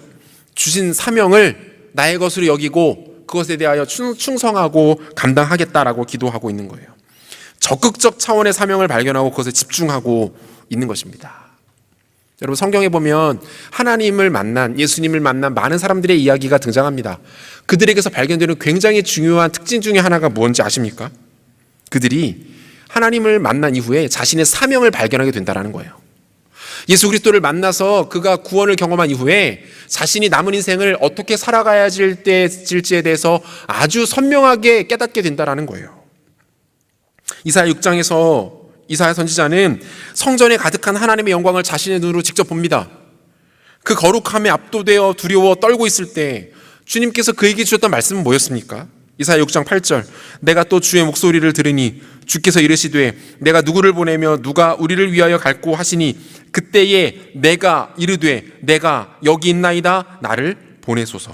주신 사명을 나의 것으로 여기고 그것에 대하여 충성하고 감당하겠다라고 기도하고 있는 거예요. 적극적 차원의 사명을 발견하고 그것에 집중하고 있는 것입니다. 여러분, 성경에 보면 하나님을 만난, 예수님을 만난 많은 사람들의 이야기가 등장합니다. 그들에게서 발견되는 굉장히 중요한 특징 중에 하나가 뭔지 아십니까? 그들이 하나님을 만난 이후에 자신의 사명을 발견하게 된다는 거예요. 예수 그리스도를 만나서 그가 구원을 경험한 이후에 자신이 남은 인생을 어떻게 살아가야 될지에 대해서 아주 선명하게 깨닫게 된다는 거예요. 이사야 6장에서 이사야 선지자는 성전에 가득한 하나님의 영광을 자신의 눈으로 직접 봅니다. 그 거룩함에 압도되어 두려워 떨고 있을 때 주님께서 그에게 주셨던 말씀은 뭐였습니까? 이사야 6장 8절, 내가 또 주의 목소리를 들으니 주께서 이르시되 내가 누구를 보내며 누가 우리를 위하여 갈고 하시니 그때에 내가 이르되 내가 여기 있나이다, 나를 보내소서.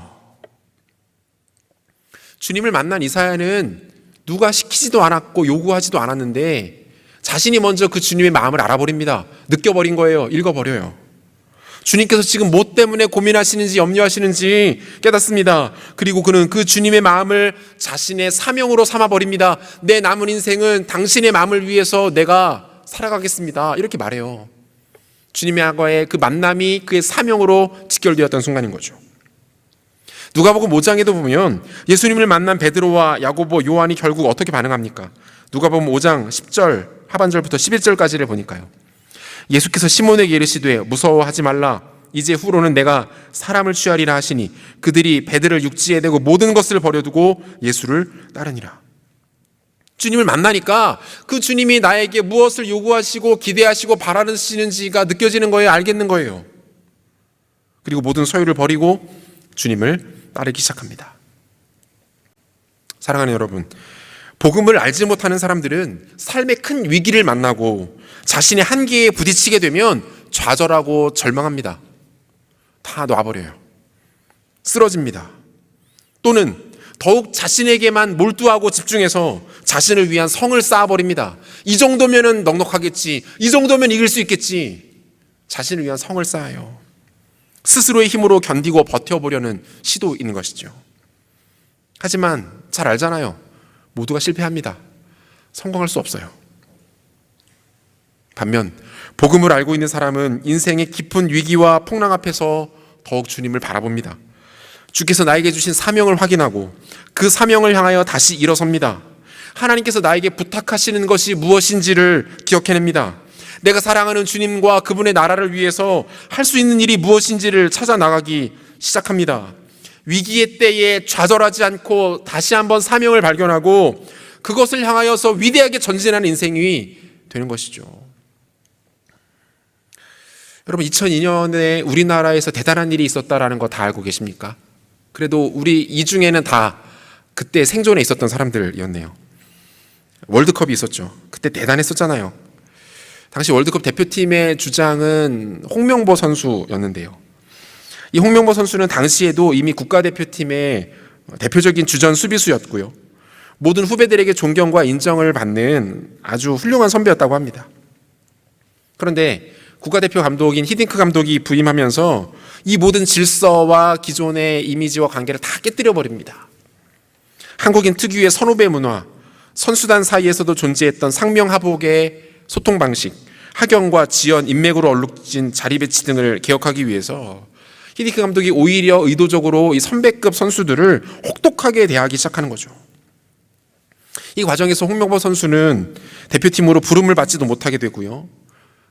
주님을 만난 이사야는 누가 시키지도 않았고 요구하지도 않았는데 자신이 먼저 그 주님의 마음을 알아버립니다. 느껴버린 거예요. 읽어버려요. 주님께서 지금 뭐 때문에 고민하시는지 염려하시는지 깨닫습니다. 그리고 그는 그 주님의 마음을 자신의 사명으로 삼아버립니다. 내 남은 인생은 당신의 마음을 위해서 내가 살아가겠습니다, 이렇게 말해요. 주님과의 그 만남이 그의 사명으로 직결되었던 순간인 거죠. 누가복음 5장에도 보면 예수님을 만난 베드로와 야고보, 요한이 결국 어떻게 반응합니까? 누가복음 5장 10절 하반절부터 11절까지를 보니까요, 예수께서 시몬에게 이르시되 무서워하지 말라, 이제 후로는 내가 사람을 취하리라 하시니 그들이 배들을 육지에 대고 모든 것을 버려두고 예수를 따르니라. 주님을 만나니까 그 주님이 나에게 무엇을 요구하시고 기대하시고 바라시는지가 느껴지는 거예요. 알겠는 거예요. 그리고 모든 소유를 버리고 주님을 따르기 시작합니다. 사랑하는 여러분, 복음을 알지 못하는 사람들은 삶의 큰 위기를 만나고 자신의 한계에 부딪히게 되면 좌절하고 절망합니다. 다 놔버려요. 쓰러집니다. 또는 더욱 자신에게만 몰두하고 집중해서 자신을 위한 성을 쌓아버립니다. 이 정도면은 넉넉하겠지, 이 정도면 이길 수 있겠지, 자신을 위한 성을 쌓아요. 스스로의 힘으로 견디고 버텨보려는 시도인 것이죠. 하지만 잘 알잖아요. 모두가 실패합니다. 성공할 수 없어요. 반면 복음을 알고 있는 사람은 인생의 깊은 위기와 풍랑 앞에서 더욱 주님을 바라봅니다. 주께서 나에게 주신 사명을 확인하고 그 사명을 향하여 다시 일어섭니다. 하나님께서 나에게 부탁하시는 것이 무엇인지를 기억해냅니다. 내가 사랑하는 주님과 그분의 나라를 위해서 할 수 있는 일이 무엇인지를 찾아 나가기 시작합니다. 위기의 때에 좌절하지 않고 다시 한번 사명을 발견하고 그것을 향하여서 위대하게 전진하는 인생이 되는 것이죠. 여러분, 2002년에 우리나라에서 대단한 일이 있었다라는 거 다 알고 계십니까? 그래도 우리 이 중에는 다 그때 생존에 있었던 사람들이었네요. 월드컵이 있었죠. 그때 대단했었잖아요. 당시 월드컵 대표팀의 주장은 홍명보 선수였는데요. 이 홍명보 선수는 당시에도 이미 국가대표팀의 대표적인 주전 수비수였고요. 모든 후배들에게 존경과 인정을 받는 아주 훌륭한 선배였다고 합니다. 그런데 국가대표 감독인 히딩크 감독이 부임하면서 이 모든 질서와 기존의 이미지와 관계를 다 깨뜨려 버립니다. 한국인 특유의 선후배 문화, 선수단 사이에서도 존재했던 상명하복의 소통 방식, 학연과 지연, 인맥으로 얼룩진 자리 배치 등을 개혁하기 위해서 히딩크 감독이 오히려 의도적으로 이 선배급 선수들을 혹독하게 대하기 시작하는 거죠. 이 과정에서 홍명보 선수는 대표팀으로 부름을 받지도 못하게 되고요.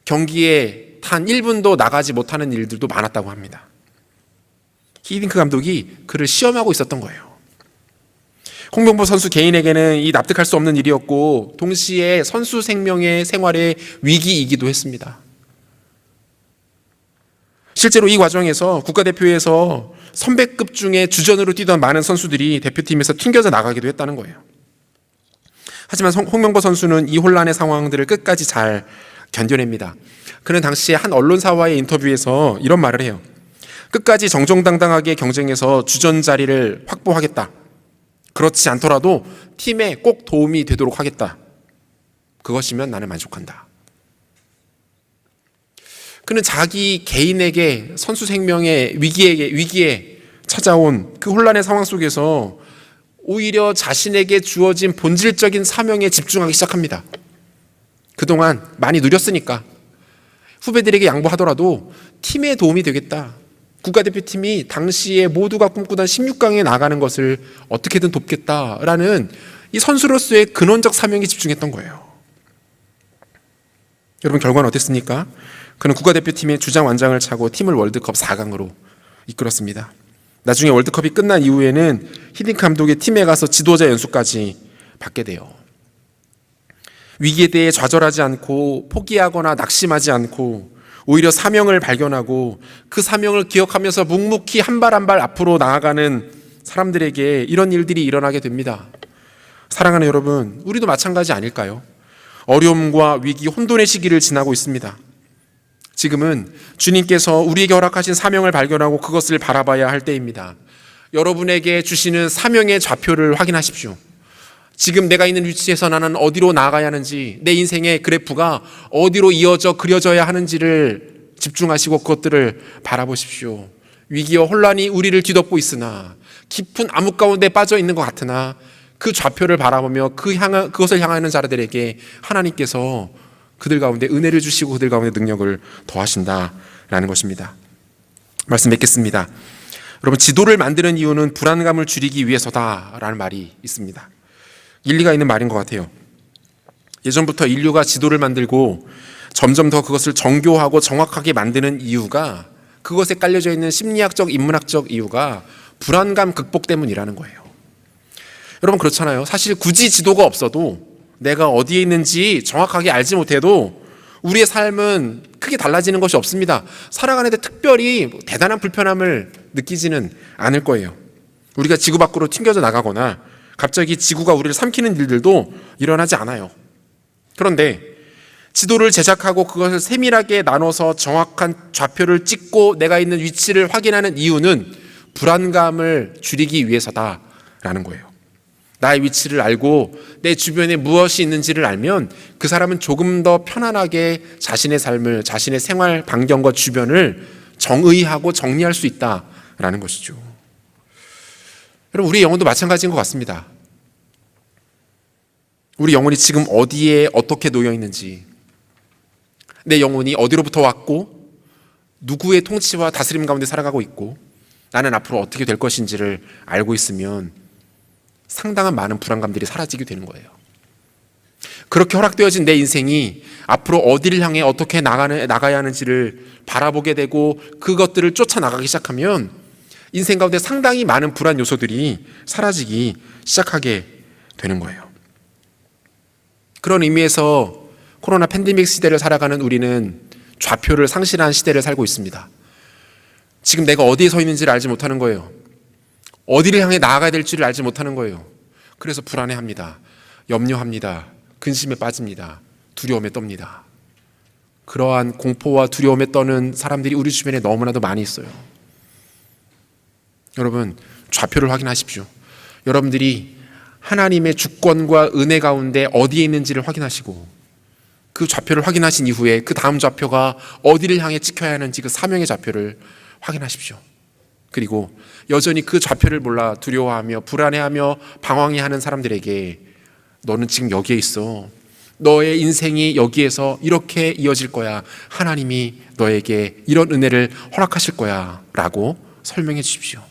경기에 단 1분도 나가지 못하는 일들도 많았다고 합니다. 히딩크 감독이 그를 시험하고 있었던 거예요. 홍명보 선수 개인에게는 이 납득할 수 없는 일이었고 동시에 선수 생명의 생활의 위기이기도 했습니다. 실제로 이 과정에서 국가대표에서 선배급 중에 주전으로 뛰던 많은 선수들이 대표팀에서 튕겨져 나가기도 했다는 거예요. 하지만 홍명보 선수는 이 혼란의 상황들을 끝까지 잘 견뎌냅니다. 그는 당시에 한 언론사와의 인터뷰에서 이런 말을 해요. 끝까지 정정당당하게 경쟁해서 주전 자리를 확보하겠다. 그렇지 않더라도 팀에 꼭 도움이 되도록 하겠다. 그것이면 나는 만족한다. 그는 자기 개인에게 선수 생명의 위기에 찾아온 그 혼란의 상황 속에서 오히려 자신에게 주어진 본질적인 사명에 집중하기 시작합니다. 그동안 많이 누렸으니까 후배들에게 양보하더라도 팀에 도움이 되겠다. 국가대표팀이 당시에 모두가 꿈꾸던 16강에 나가는 것을 어떻게든 돕겠다라는 이 선수로서의 근원적 사명에 집중했던 거예요. 여러분, 결과는 어땠습니까? 그는 국가대표팀의 주장 완장을 차고 팀을 월드컵 4강으로 이끌었습니다. 나중에 월드컵이 끝난 이후에는 히딩크 감독의 팀에 가서 지도자 연수까지 받게 돼요. 위기에 대해 좌절하지 않고 포기하거나 낙심하지 않고 오히려 사명을 발견하고 그 사명을 기억하면서 묵묵히 한 발 한 발 앞으로 나아가는 사람들에게 이런 일들이 일어나게 됩니다. 사랑하는 여러분, 우리도 마찬가지 아닐까요? 어려움과 위기, 혼돈의 시기를 지나고 있습니다. 지금은 주님께서 우리에게 허락하신 사명을 발견하고 그것을 바라봐야 할 때입니다. 여러분에게 주시는 사명의 좌표를 확인하십시오. 지금 내가 있는 위치에서 나는 어디로 나아가야 하는지, 내 인생의 그래프가 어디로 이어져 그려져야 하는지를 집중하시고 그것들을 바라보십시오. 위기와 혼란이 우리를 뒤덮고 있으나 깊은 암흑 가운데 빠져 있는 것 같으나 그 좌표를 바라보며 그것을 향하는 자들에게 하나님께서 그들 가운데 은혜를 주시고 그들 가운데 능력을 더하신다라는 것입니다. 말씀 맺겠습니다. 여러분, 지도를 만드는 이유는 불안감을 줄이기 위해서다라는 말이 있습니다. 일리가 있는 말인 것 같아요. 예전부터 인류가 지도를 만들고 점점 더 그것을 정교하고 정확하게 만드는 이유가, 그것에 깔려져 있는 심리학적, 인문학적 이유가 불안감 극복 때문이라는 거예요. 여러분, 그렇잖아요. 사실 굳이 지도가 없어도 내가 어디에 있는지 정확하게 알지 못해도 우리의 삶은 크게 달라지는 것이 없습니다. 살아가는데 특별히 대단한 불편함을 느끼지는 않을 거예요. 우리가 지구 밖으로 튕겨져 나가거나 갑자기 지구가 우리를 삼키는 일들도 일어나지 않아요. 그런데 지도를 제작하고 그것을 세밀하게 나눠서 정확한 좌표를 찍고 내가 있는 위치를 확인하는 이유는 불안감을 줄이기 위해서다라는 거예요. 나의 위치를 알고 내 주변에 무엇이 있는지를 알면 그 사람은 조금 더 편안하게 자신의 삶을, 자신의 생활 반경과 주변을 정의하고 정리할 수 있다라는 것이죠. 여러분, 우리의 영혼도 마찬가지인 것 같습니다. 우리 영혼이 지금 어디에 어떻게 놓여 있는지, 내 영혼이 어디로부터 왔고 누구의 통치와 다스림 가운데 살아가고 있고 나는 앞으로 어떻게 될 것인지를 알고 있으면 상당한 많은 불안감들이 사라지게 되는 거예요. 그렇게 허락되어진 내 인생이 앞으로 어디를 향해 어떻게 나가야 하는지를 바라보게 되고 그것들을 쫓아나가기 시작하면 인생 가운데 상당히 많은 불안 요소들이 사라지기 시작하게 되는 거예요. 그런 의미에서 코로나 팬데믹 시대를 살아가는 우리는 좌표를 상실한 시대를 살고 있습니다. 지금 내가 어디에 서 있는지를 알지 못하는 거예요. 어디를 향해 나아가야 될지를 알지 못하는 거예요. 그래서 불안해합니다. 염려합니다. 근심에 빠집니다. 두려움에 떱니다. 그러한 공포와 두려움에 떠는 사람들이 우리 주변에 너무나도 많이 있어요. 여러분, 좌표를 확인하십시오. 여러분들이 하나님의 주권과 은혜 가운데 어디에 있는지를 확인하시고, 그 좌표를 확인하신 이후에 그 다음 좌표가 어디를 향해 지켜야 하는지 그 사명의 좌표를 확인하십시오. 그리고 여전히 그 좌표를 몰라 두려워하며 불안해하며 방황해하는 사람들에게 너는 지금 여기에 있어. 너의 인생이 여기에서 이렇게 이어질 거야. 하나님이 너에게 이런 은혜를 허락하실 거야 라고 설명해 주십시오.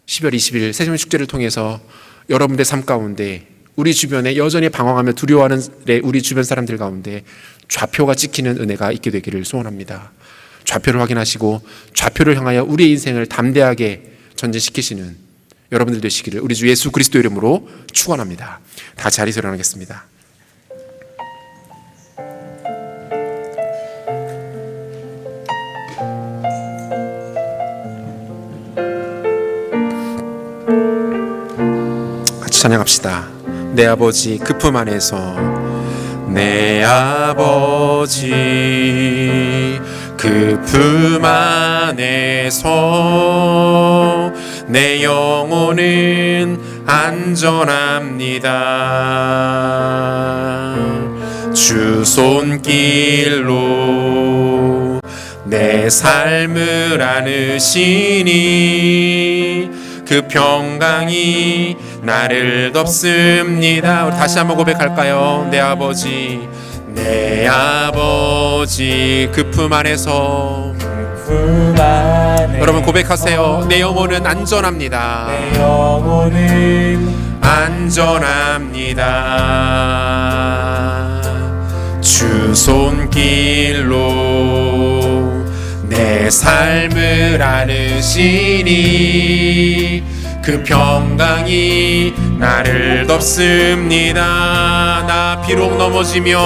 12월 20일 새벽 축제를 통해서 여러분들의 삶 가운데 우리 주변에 여전히 방황하며 두려워하는 우리 주변 사람들 가운데 좌표가 찍히는 은혜가 있게 되기를 소원합니다. 좌표를 확인하시고 좌표를 향하여 우리의 인생을 담대하게 전진시키시는 여러분들 되시기를 우리 주 예수 그리스도 이름으로 축원합니다. 다 자리에서 일어나겠습니다. 같이 찬양합시다. 내 아버지 그 품 안에서, 내 아버지 그 품 안에서 내 영혼은 안전합니다. 주 손길로 내 삶을 안으시니 그 평강이 나를 덮습니다. 우리 다시 한번 고백할까요? 내 아버지, 내 아버지 그 품 안에서, 여러분 고백하세요. 내 영혼은 안전합니다. 내 영혼은 안전합니다. 주 손길로 내 삶을 안으시니 그 평강이 나를 덮습니다. 나 비록 넘어지며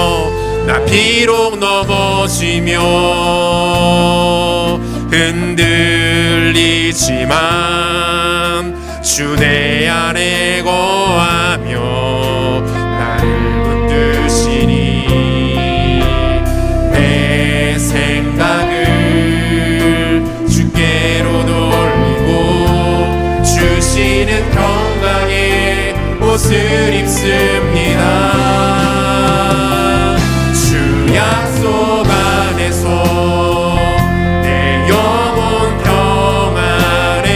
흔들리지만 주 내 안에 거하며 나를 붙드시니 내 생각을 주께로 돌리고 주시는 평강의 옷을 입습니다. 주 약속 안에서 내 영혼 평안에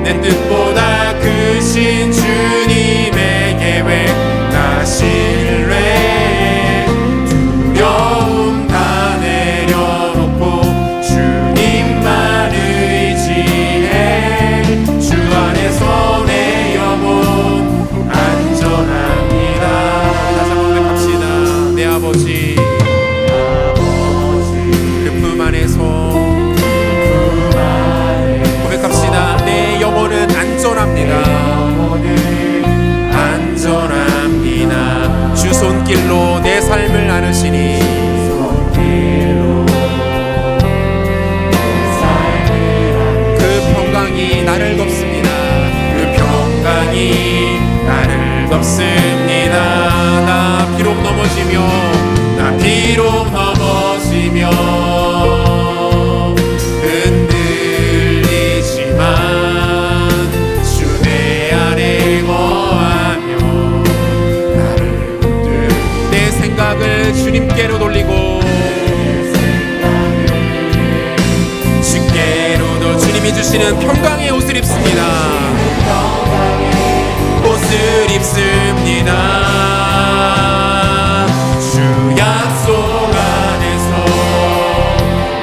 내 뜻보다 크신 주님의 계획 나 신뢰 두려움 다 내려놓고 주님만 의지해 주 안에서 내 영혼 안전합니다. 다시 한번 고백합시다. 내 아버지 그 품 안에서 고백합시다. 내 영혼은 안전합니다. 안전합니다. 주 손길로 내 삶을 나누시니 그 평강이 나를 덮습니다. 그 평강이 나를 덮습니다. 나 비록 넘어지며 흔들리지만 주 내 안에 거하며 나를 붙들 내 생각을 주님께로 돌리고 주께로도 주님이 주시는 평강의 옷을 입습니다. 옷을 입습니다. 주 약속 안에서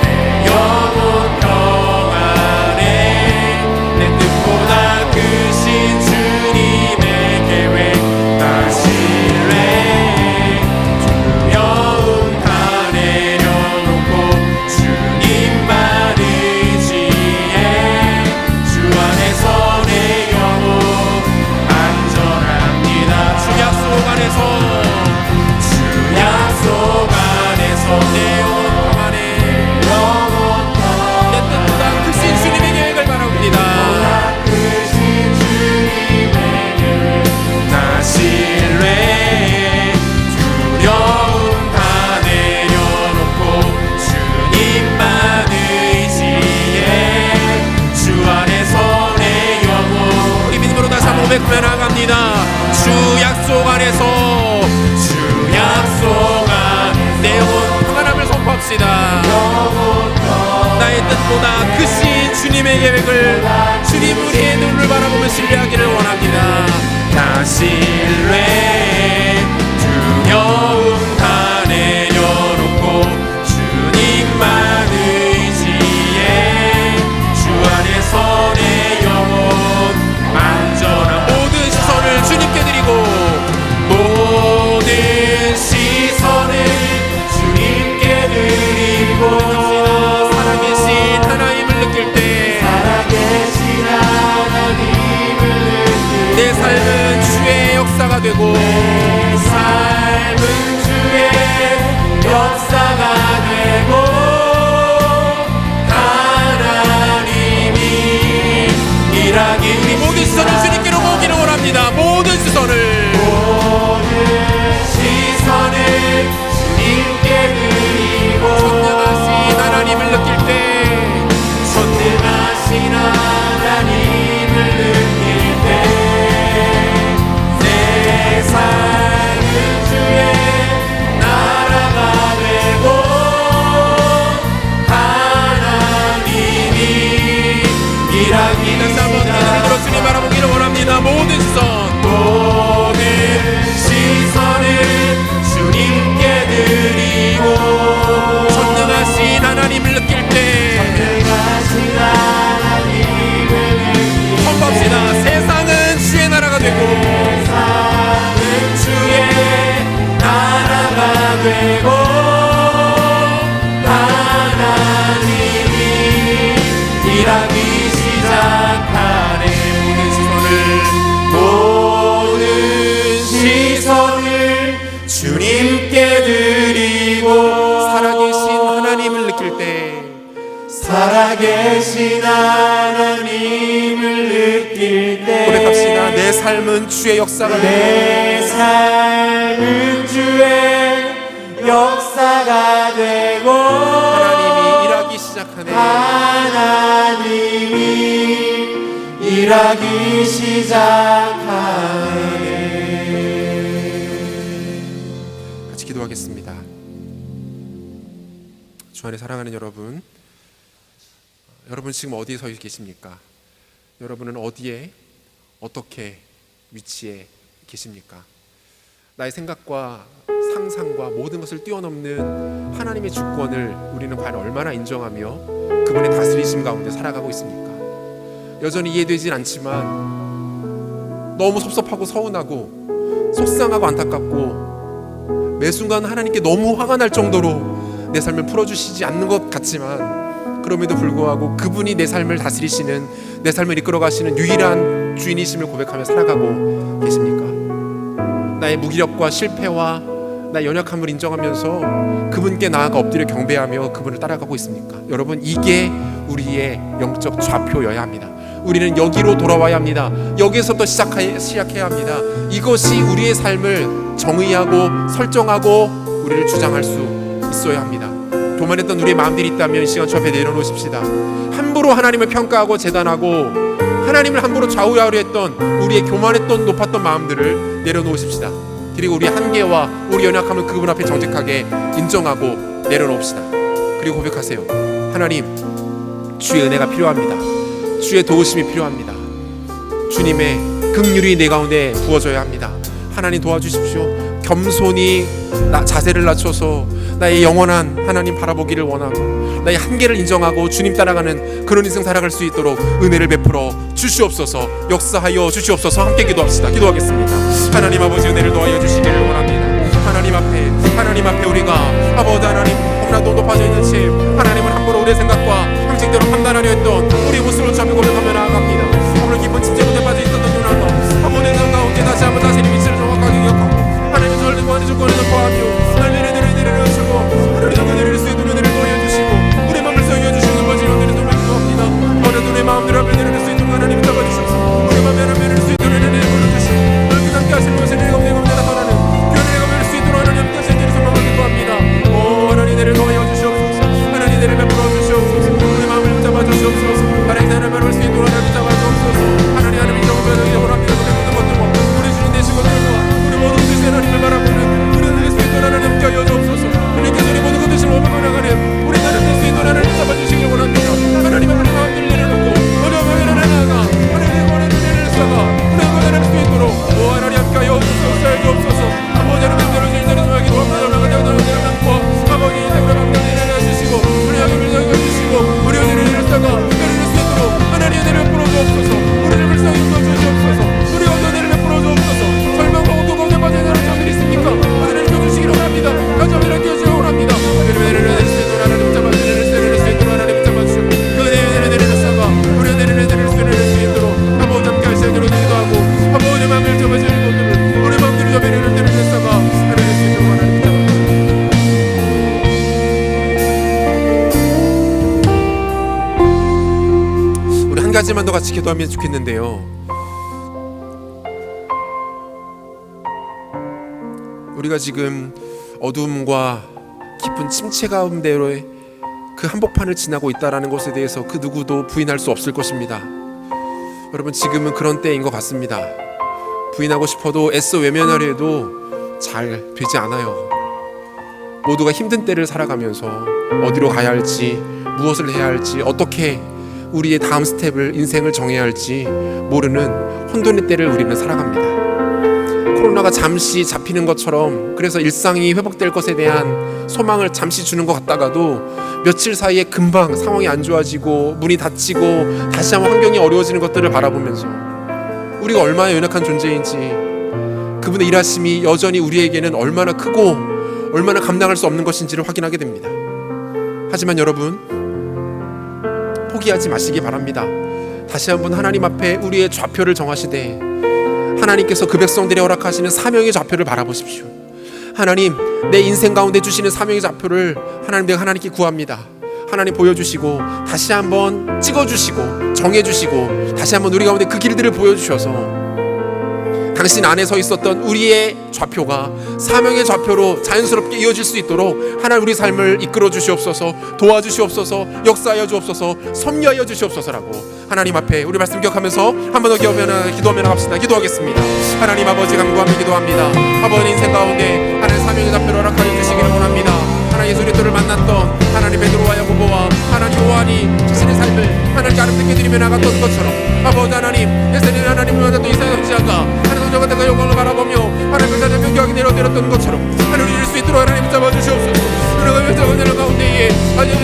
내 영혼 평안에 내 뜻보다 크신 주님의 계획 다 신뢰 두려움 다 내려놓고 주님만 의지해 고백합시다. 나의 뜻보다 크신 주님의 계획을, 주님 우리의 눈을 바라보며 신뢰하기를 원합니다. 나 신뢰 두려움 다 내려놓고 주님만 의지해 주 안에서 내 영혼 안전한 모든 시선을 주님께 드리고, 모든 시선을 주님께 드리고, 살아계신 하나님을 느낄 때, 살아계신 하나님을 느낄 때 내 삶은 주의 역사가 되고, 내 삶은 주의 역사가 되고, 하나님이 일하기, 우리 모든 시선을 주님께로 모으기를 원합니다. 모든 시선을 주님께 드리고, 전능하신 하나님을 느낄 때, 전능하신 하나님을 느낄 때 내 삶은 주의 나라가 되고, 하나님이 일하기. 다시 한번 하늘을 들어 주님 바라보기를 원합니다. 모든 시선을 주님께 드리고, 전능하신 하나님을 느낄 때, 전능하신 하나님을 느낄 때 선포합시다. 세상은 주의 나라가 되고, 세상은 주의 나라가 되고, 하나님이 일하기 시작하네. 모든 시선을 주님께 드리고, 살아계신 하나님을 느낄 때, 살아계신 하나님을 느낄 때 고백합시다. 내 삶은 주의 역사가 되고, 내 삶은 주의 역사가 되고, 하나님이 일하기 시작하네. 하나님이 일하기 시작하네. 같이 기도하겠습니다. 주 안에 사랑하는 여러분, 여러분 지금 어디에 서 계십니까? 여러분은 어디에, 어떻게 위치에 계십니까? 나의 생각과 상상과 모든 것을 뛰어넘는 하나님의 주권을 우리는 과연 얼마나 인정하며 그분의 다스리심 가운데 살아가고 있습니까? 여전히 이해되진 않지만 너무 섭섭하고 서운하고 속상하고 안타깝고 매 순간 하나님께 너무 화가 날 정도로 내 삶을 풀어주시지 않는 것 같지만, 그럼에도 불구하고 그분이 내 삶을 다스리시는, 내 삶을 이끌어가시는 유일한 주인이심을 고백하며 살아가고 계십니까? 나의 무기력과 실패와 나의 연약함을 인정하면서 그분께 나아가 엎드려 경배하며 그분을 따라가고 있습니까? 여러분, 이게 우리의 영적 좌표여야 합니다. 우리는 여기로 돌아와야 합니다. 여기에서부터 시작해야 합니다. 이것이 우리의 삶을 정의하고 설정하고 우리를 주장할 수 있어야 합니다. 교만했던 우리의 마음들이 있다면 이 시간 주 앞에 내려놓으십시다. 함부로 하나님을 평가하고 재단하고 하나님을 함부로 좌우하려 했던 우리의 교만했던 높았던 마음들을 내려놓으십시다. 그리고 우리 한계와 우리 연약함을 그분 앞에 정직하게 인정하고 내려놓읍시다. 그리고 고백하세요. 하나님, 주의 은혜가 필요합니다. 주의 도우심이 필요합니다. 주님의 긍휼이 내 가운데 부어져야 합니다. 하나님 도와주십시오. 겸손히 자세를 낮춰서 나의 영원한 하나님 바라보기를 원하고 나의 한계를 인정하고 주님 따라가는 그런 인생 살아갈 수 있도록 은혜를 베풀어 주시옵소서. 역사하여 주시옵소서. 함께 기도합시다. 기도하겠습니다. 하나님 아버지, 은혜를 더하여 주시기를 원합니다. 하나님 앞에 우리가 아버지 하나님 너무나도 높아져 있는 채 하나님은 함부로 우리의 생각과 형식대로 판단하려 했던 우리의 모습을 잡고 고백하며 나아갑니다. 오늘 깊은 침체 못에 빠져 있었던 누나도 아버지의 성 가운데 다시 한번 자신의 위치를 정확하게 기억하고 하나님의 저를 구하는 주권을 선포하며 하나님의 은혜를 주시고 하나님의 은혜를 수 있는 은혜를 보여주시고 우리의 마음을 소유해주시는 것을 은혜를 돌려주옵니다. 어느 눈의 마음대로 은혜를 수 있는 하나님을 잡아주시옵소서. 우리 마음에 은혜를 수 있는 은혜를 보여주시고 넓게 함께 하시는 것을 내가 나타나는 교회가 될 수 있도록 하나님 함께 하시는 일을 소망을 기도합니다. 오 하나님, 은혜를 더하여 주시옵소서. 하나님, 은혜를 베풀어 주시옵소서. 우리 마음을 잡아주시옵소서. 가지만 더 같이 기도하면 좋겠는데요. 우리가 지금 어둠과 깊은 침체 가운데로의 그 한복판을 지나고 있다라는 것에 대해서 그 누구도 부인할 수 없을 것입니다. 여러분, 지금은 그런 때인 것 같습니다. 부인하고 싶어도 애써 외면하려 해도 잘 되지 않아요. 모두가 힘든 때를 살아가면서 어디로 가야 할지, 무엇을 해야 할지, 어떻게 우리의 다음 스텝을, 인생을 정해야 할지 모르는 혼돈의 때를 우리는 살아갑니다. 코로나가 잠시 잡히는 것처럼, 그래서 일상이 회복될 것에 대한 소망을 잠시 주는 것 같다가도 며칠 사이에 금방 상황이 안 좋아지고 문이 닫히고 다시 한번 환경이 어려워지는 것들을 바라보면서 우리가 얼마나 연약한 존재인지, 그분의 일하심이 여전히 우리에게는 얼마나 크고 얼마나 감당할 수 없는 것인지를 확인하게 됩니다. 하지만 여러분, 포기하지 마시기 바랍니다. 다시 한번 하나님 앞에 우리의 좌표를 정하시되 하나님께서 그 백성들이 허락하시는 사명의 좌표를 바라보십시오. 하나님, 내 인생 가운데 주시는 사명의 좌표를 하나님, 내가 하나님께 구합니다. 하나님 보여주시고 다시 한번 찍어주시고 정해주시고 다시 한번 우리 가운데 그 길들을 보여주셔서 당신 안에 서 있었던 우리의 좌표가 사명의 좌표로 자연스럽게 이어질 수 있도록 하나님, 우리 삶을 이끌어 주시옵소서, 도와주시옵소서, 역사하여 주옵소서, 섭리하여 주시옵소서라고 하나님 앞에 우리 말씀 기억하면서 한 번 더 기도하며 나갑시다. 기도하겠습니다. 하나님 아버지, 간구하며 기도합니다. 아버지, 인생 가운데 하나님 사명의 좌표를 허락하여 주시기를 원합니다. 하나님, 예수 그리스도를 만났던 하나님 베드로와 야고보와 하나님 요한이 자신의 삶을 하나님께 아름답게 드리며 나갔던 것처럼 아버지 하나님, 예수님 하나님을 만났던 이사야 선지자가 하나님 성전과 그 영광을 바라보며 하나님 그 자녀 명경하게 내려드렸던 것처럼 하나님 이룰 수 있도록 하나님 붙잡아 주시옵소서. 우리가 멸망하는 가운데에 하나님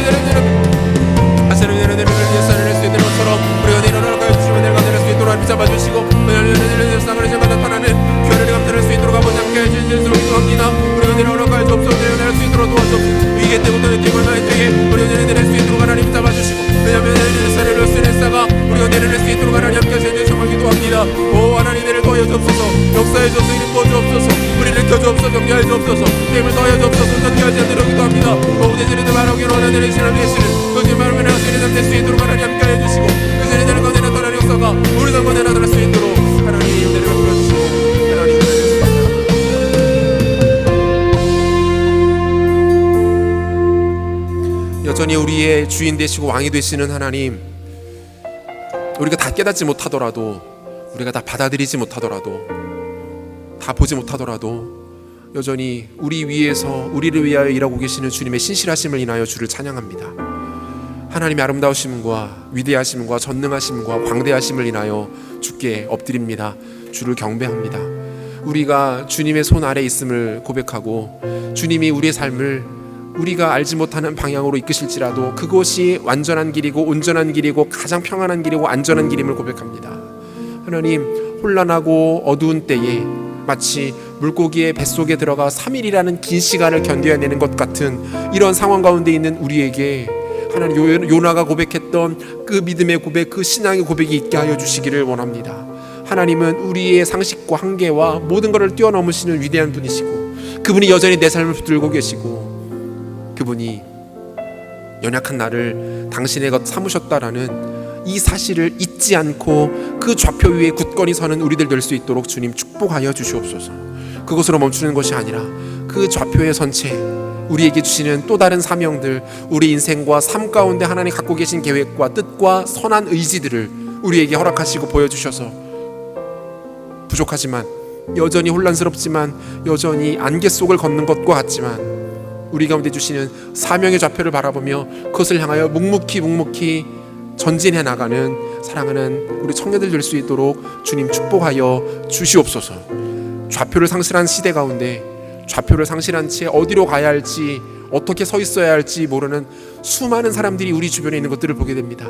예수를 낼 수 있는 것처럼 우리가 내려놓을 주시면 내려가 내릴 수 있도록 하나님 잡아 주시고 일상을 제가 나타나는 교회를 감당할 수 있도록 아버지 함께 해주시도록 기도합니다. 우리가 내려놓을 주옵소서. 내려낼 수 있도록 도와주옵소서. 위기 때부터 뛰어나는 때에 우리가 내려낼 수 있도록 하나님 잡아 주시고, 왜냐하면 내려낼 수 있는 사가 우리가 내려낼 수 있도록 하나님 함께 해주시는 정말 기도합니다. 오 하나님, 내를 도와여 주옵소서. 역사해 주옵소서. 이름 부어 주옵소서. 우리를 켜주옵소서. 격려해 주옵소서. 힘을 더하여 주옵소서. 견디하지 않도록 기도합니다. 모든 죄를 바라기로 하나님 내리시는 예수를 거짓말을 하는 죄를 낼수 있도록 하나님 함께 해주시고, 그 죄를 내는 가운데 나타나는 역사가 우리 가운데 나타날 수 있도록 하나님 내를 불러주시고 하나님 여전히 우리의 주인 되시고 왕이 되시는 하나님, 우리가 다 깨닫지 못하더라도, 우리가 다 받아들이지 못하더라도, 다 보지 못하더라도 여전히 우리 위에서 우리를 위하여 일하고 계시는 주님의 신실하심을 인하여 주를 찬양합니다. 하나님의 아름다우심과 위대하심과 전능하심과 광대하심을 인하여 주께 엎드립니다. 주를 경배합니다. 우리가 주님의 손 아래 있음을 고백하고 주님이 우리의 삶을 우리가 알지 못하는 방향으로 이끄실지라도 그것이 완전한 길이고 온전한 길이고 가장 평안한 길이고 안전한 길임을 고백합니다. 하나님, 혼란하고 어두운 때에 마치 물고기의 뱃속에 들어가 3일이라는 긴 시간을 견뎌내는 것 같은 이런 상황 가운데 있는 우리에게 하나님, 요나가 고백했던 그 믿음의 고백, 그 신앙의 고백이 있게 하여 주시기를 원합니다. 하나님은 우리의 상식과 한계와 모든 것을 뛰어넘으시는 위대한 분이시고, 그분이 여전히 내 삶을 붙들고 계시고, 그분이 연약한 나를 당신의 것 삼으셨다라는 이 사실을 잊지 않고 그 좌표 위에 굳건히 서는 우리들 될 수 있도록 주님 축복하여 주시옵소서. 그것으로 멈추는 것이 아니라 그 좌표에 선 채 우리에게 주시는 또 다른 사명들, 우리 인생과 삶 가운데 하나님 갖고 계신 계획과 뜻과 선한 의지들을 우리에게 허락하시고 보여주셔서 부족하지만, 여전히 혼란스럽지만, 여전히 안개 속을 걷는 것과 같지만 우리 가운데 주시는 사명의 좌표를 바라보며 그것을 향하여 묵묵히 전진해 나가는 사랑하는 우리 청년들 될 수 있도록 주님 축복하여 주시옵소서. 좌표를 상실한 시대 가운데 좌표를 상실한 채 어디로 가야 할지, 어떻게 서 있어야 할지 모르는 수많은 사람들이 우리 주변에 있는 것들을 보게 됩니다.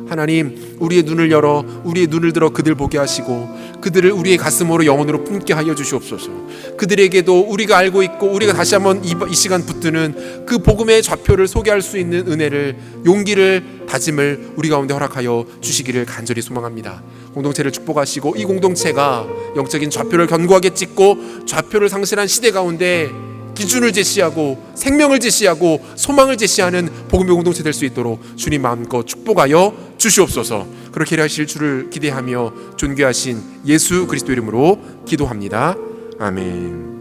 하나님, 우리의 눈을 열어 우리의 눈을 들어 그들 보게 하시고 그들을 우리의 가슴으로 영혼으로 품게 하여 주시옵소서. 그들에게도 우리가 알고 있고 우리가 다시 한번 이 시간 붙드는 그 복음의 좌표를 소개할 수 있는 은혜를, 용기를, 다짐을 우리 가운데 허락하여 주시기를 간절히 소망합니다. 공동체를 축복하시고 이 공동체가 영적인 좌표를 견고하게 찍고 좌표를 상실한 시대 가운데 기준을 제시하고 생명을 제시하고 소망을 제시하는 복음의 공동체 될 수 있도록 주님 마음껏 축복하여 주시옵소서. 그렇게 하실 줄을 기대하며 존귀하신 예수 그리스도 이름으로 기도합니다. 아멘.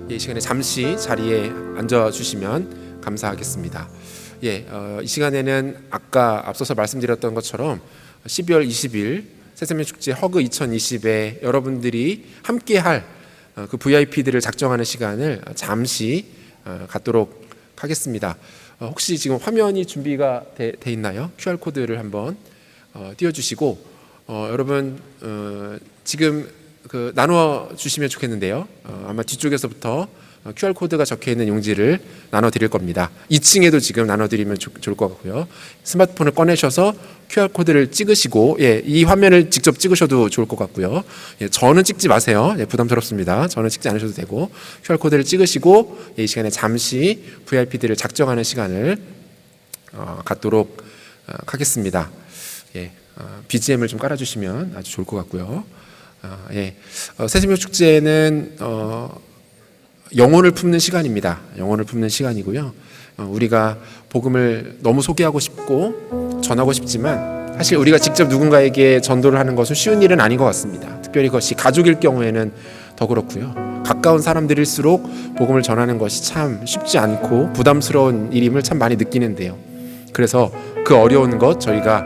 이 시간에 잠시 자리에 앉아주시면 감사하겠습니다. 이 시간에는 아까 앞서서 말씀드렸던 것처럼 12월 20일 새생명축제 허그 2020에 여러분들이 함께할 그 VIP들을 작정하는 시간을 잠시 갖도록 하겠습니다. 혹시 지금 화면이 준비가 돼 있나요? QR코드를 한번 띄워주시고 여러분 지금 나눠 주시면 좋겠는데요. 아마 뒤쪽에서부터 QR코드가 적혀있는 용지를 나눠드릴 겁니다. 2층에도 지금 나눠드리면 좋을 것 같고요. 스마트폰을 꺼내셔서 QR코드를 찍으시고 이 화면을 직접 찍으셔도 좋을 것 같고요. 저는 찍지 마세요. 부담스럽습니다. 저는 찍지 않으셔도 되고 QR코드를 찍으시고 이 시간에 잠시 VIP들을 작정하는 시간을 갖도록 하겠습니다. BGM을 좀 깔아주시면 아주 좋을 것 같고요. 새생명축제는 영혼을 품는 시간입니다. 영혼을 품는 시간이고요. 우리가 복음을 너무 소개하고 싶고 전하고 싶지만 사실 우리가 직접 누군가에게 전도를 하는 것은 쉬운 일은 아닌 것 같습니다. 특별히 그것이 가족일 경우에는 더 그렇고요. 가까운 사람들일수록 복음을 전하는 것이 참 쉽지 않고 부담스러운 일임을 참 많이 느끼는데요. 그래서 그 어려운 것 저희가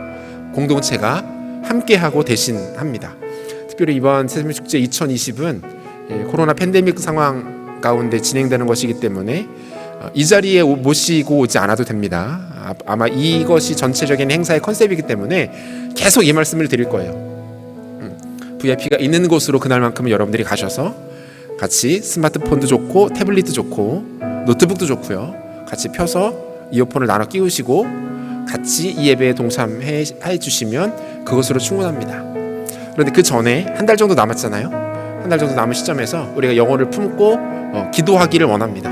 공동체가 함께하고 대신합니다. 특별히 이번 새생명축제 2020은 코로나 팬데믹 상황 가운데 진행되는 것이기 때문에 이 자리에 모시고 오지 않아도 됩니다. 아마 이것이 전체적인 행사의 컨셉이기 때문에 계속 이 말씀을 드릴 거예요. VIP가 있는 곳으로 그날만큼은 여러분들이 가셔서 같이 스마트폰도 좋고 태블릿도 좋고 노트북도 좋고요. 같이 펴서 이어폰을 나눠 끼우시고 같이 이 예배에 동참해 주시면 그것으로 충분합니다. 그런데 그 전에 한 달 정도 남았잖아요. 한 달 정도 남은 시점에서 우리가 영혼을 품고 기도하기를 원합니다.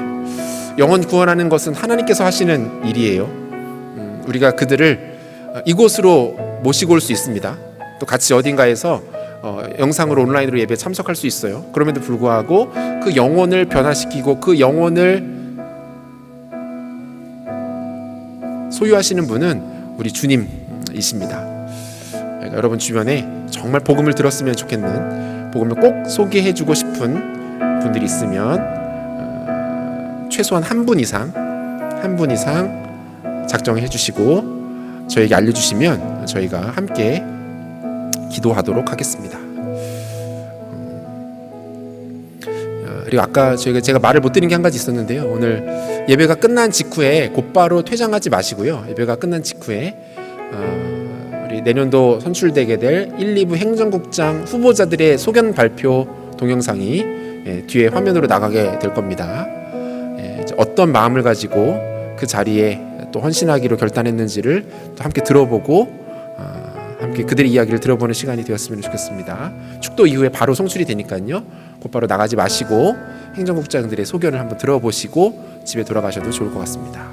영혼 구원하는 것은 하나님께서 하시는 일이에요. 우리가 그들을 이곳으로 모시고 올 수 있습니다. 또 같이 어딘가에서 영상으로 온라인으로 예배에 참석할 수 있어요. 그럼에도 불구하고 그 영혼을 변화시키고 그 영혼을 소유하시는 분은 우리 주님이십니다. 그러니까 여러분 주변에 정말 복음을 들었으면 좋겠는, 복음을 꼭 소개해주고 싶은 분들이 있으면 최소한 한 분 이상 작정해 주시고 저에게 알려주시면 저희가 함께 기도하도록 하겠습니다. 그리고 아까 제가 말을 못 드린 게 한 가지 있었는데요. 오늘 예배가 끝난 직후에 곧바로 퇴장하지 마시고요. 예배가 끝난 직후에 우리 내년도 선출되게 될 1, 2부 행정국장 후보자들의 소견 발표 동영상이 뒤에 화면으로 나가게 될 겁니다. 어떤 마음을 가지고 그 자리에 또 헌신하기로 결단했는지를 또 함께 들어보고 함께 그들의 이야기를 들어보는 시간이 되었으면 좋겠습니다. 축도 이후에 바로 송출이 되니까요. 곧바로 나가지 마시고 행정국장들의 소견을 한번 들어보시고 집에 돌아가셔도 좋을 것 같습니다.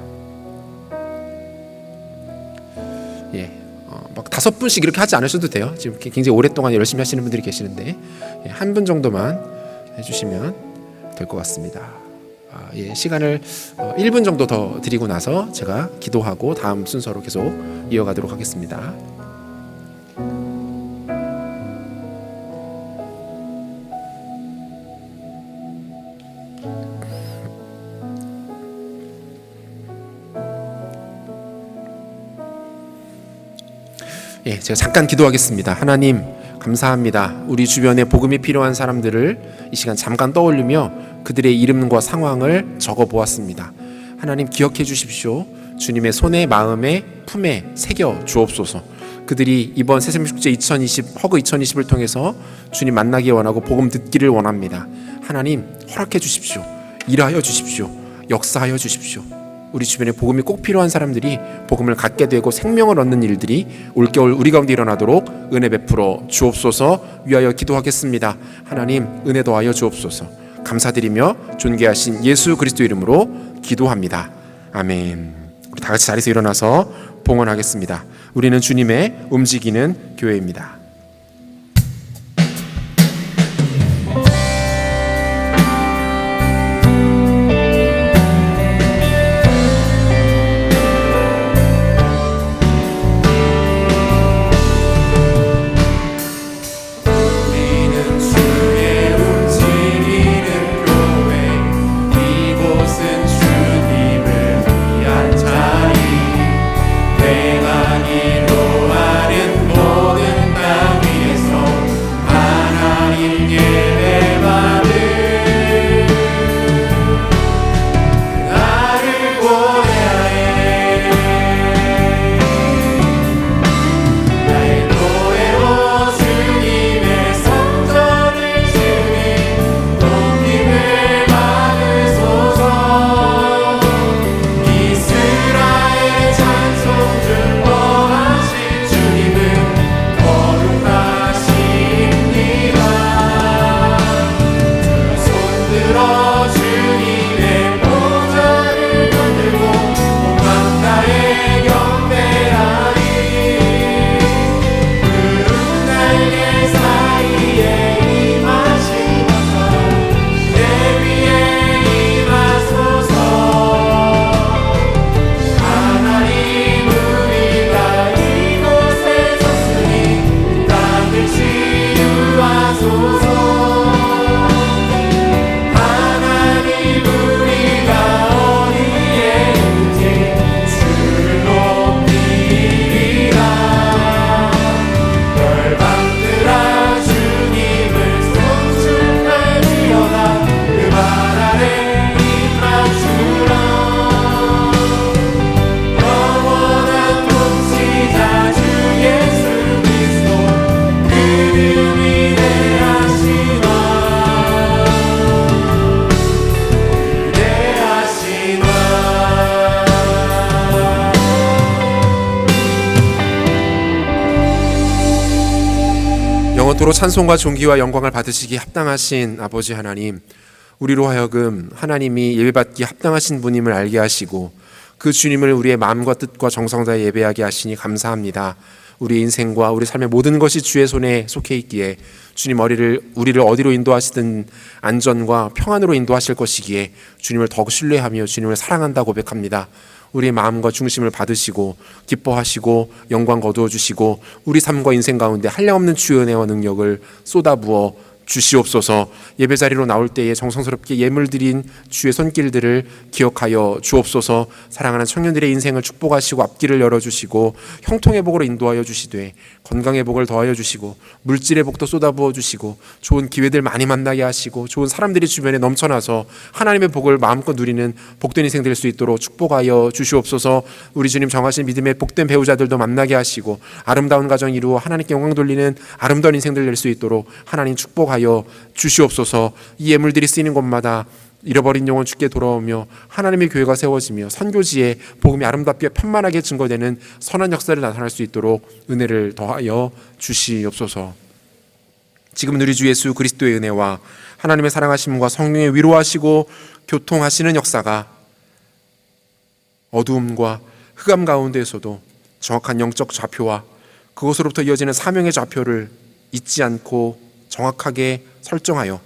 막 5분씩 이렇게 하지 않으셔도 돼요. 지금 굉장히 오랫동안 열심히 하시는 분들이 계시는데 한 분 정도만 해주시면 될 것 같습니다. 시간을 1분 정도 더 드리고 나서 제가 기도하고 다음 순서로 계속 이어가도록 하겠습니다. 제가 잠깐 기도하겠습니다. 하나님 감사합니다. 우리 주변에 복음이 필요한 사람들을 이 시간 잠깐 떠올리며 그들의 이름과 상황을 적어 보았습니다. 하나님 기억해 주십시오. 주님의 손에 마음에 품에 새겨 주옵소서. 그들이 이번 새생명축제 2020 허그 2020을 통해서 주님 만나기 원하고 복음 듣기를 원합니다. 하나님 허락해 주십시오. 일하여 주십시오. 역사하여 주십시오. 우리 주변에 복음이 꼭 필요한 사람들이 복음을 갖게 되고 생명을 얻는 일들이 올겨울 우리 가운데 일어나도록 은혜 베풀어 주옵소서. 위하여 기도하겠습니다. 하나님 은혜 더하여 주옵소서. 감사드리며 존귀하신 예수 그리스도 이름으로 기도합니다. 아멘. 우리 다 같이 자리에서 일어나서 봉헌하겠습니다. 우리는 주님의 움직이는 교회입니다. 영원토록 찬송과 존귀와 영광을 받으시기에 합당하신 아버지 하나님, 우리로 하여금 하나님이 예배받기에 합당하신 분임을 알게 하시고 그 주님을 우리의 마음과 뜻과 정성 다해 예배하게 하시니 감사합니다. 우리 인생과 우리 삶의 모든 것이 주의 손에 속해 있기에 주님 우리를 어디로 인도하시든 안전과 평안으로 인도하실 것이기에 주님을 더욱 신뢰하며 주님을 사랑한다 고백합니다. 우리의 마음과 중심을 받으시고 기뻐하시고 영광 거두어 주시고 우리 삶과 인생 가운데 한량없는 주의 은혜와 능력을 쏟아부어 주시옵소서. 예배자리로 나올 때에 정성스럽게 예물 드린 주의 손길들을 기억하여 주옵소서. 사랑하는 청년들의 인생을 축복하시고 앞길을 열어주시고 형통의 복으로 인도하여 주시되 건강의 복을 더하여 주시고 물질의 복도 쏟아부어 주시고 좋은 기회들 많이 만나게 하시고 좋은 사람들이 주변에 넘쳐나서 하나님의 복을 마음껏 누리는 복된 인생 될 수 있도록 축복하여 주시옵소서. 우리 주님 정하신 믿음의 복된 배우자들도 만나게 하시고 아름다운 가정 이루어 하나님께 영광 돌리는 아름다운 인생들 될 수 있도록 하나님 축복하여 주시옵소서. 이 예물들이 쓰이는 곳마다 잃어버린 영혼 주께 돌아오며 하나님의 교회가 세워지며 선교지에 복음이 아름답게 편만하게 증거되는 선한 역사를 나타날 수 있도록 은혜를 더하여 주시옵소서. 지금은 우리 주 예수 그리스도의 은혜와 하나님의 사랑하심과 성령의 위로하시고 교통하시는 역사가 어두움과 흑암 가운데에서도 정확한 영적 좌표와 그것으로부터 이어지는 사명의 좌표를 잊지 않고 정확하게 설정하여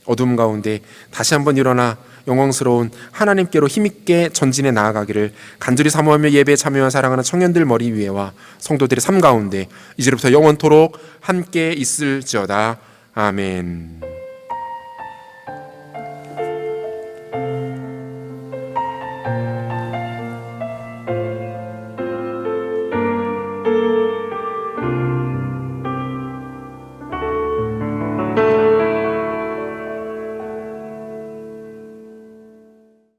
어둠 가운데 다시 한번 일어나 영광스러운 하나님께로 힘있게 전진해 나아가기를 간절히 사모하며 예배에 참여한 사랑하는 청년들 머리 위에와 성도들의 삶 가운데 이제부터 영원토록 함께 있을지어다. 아멘.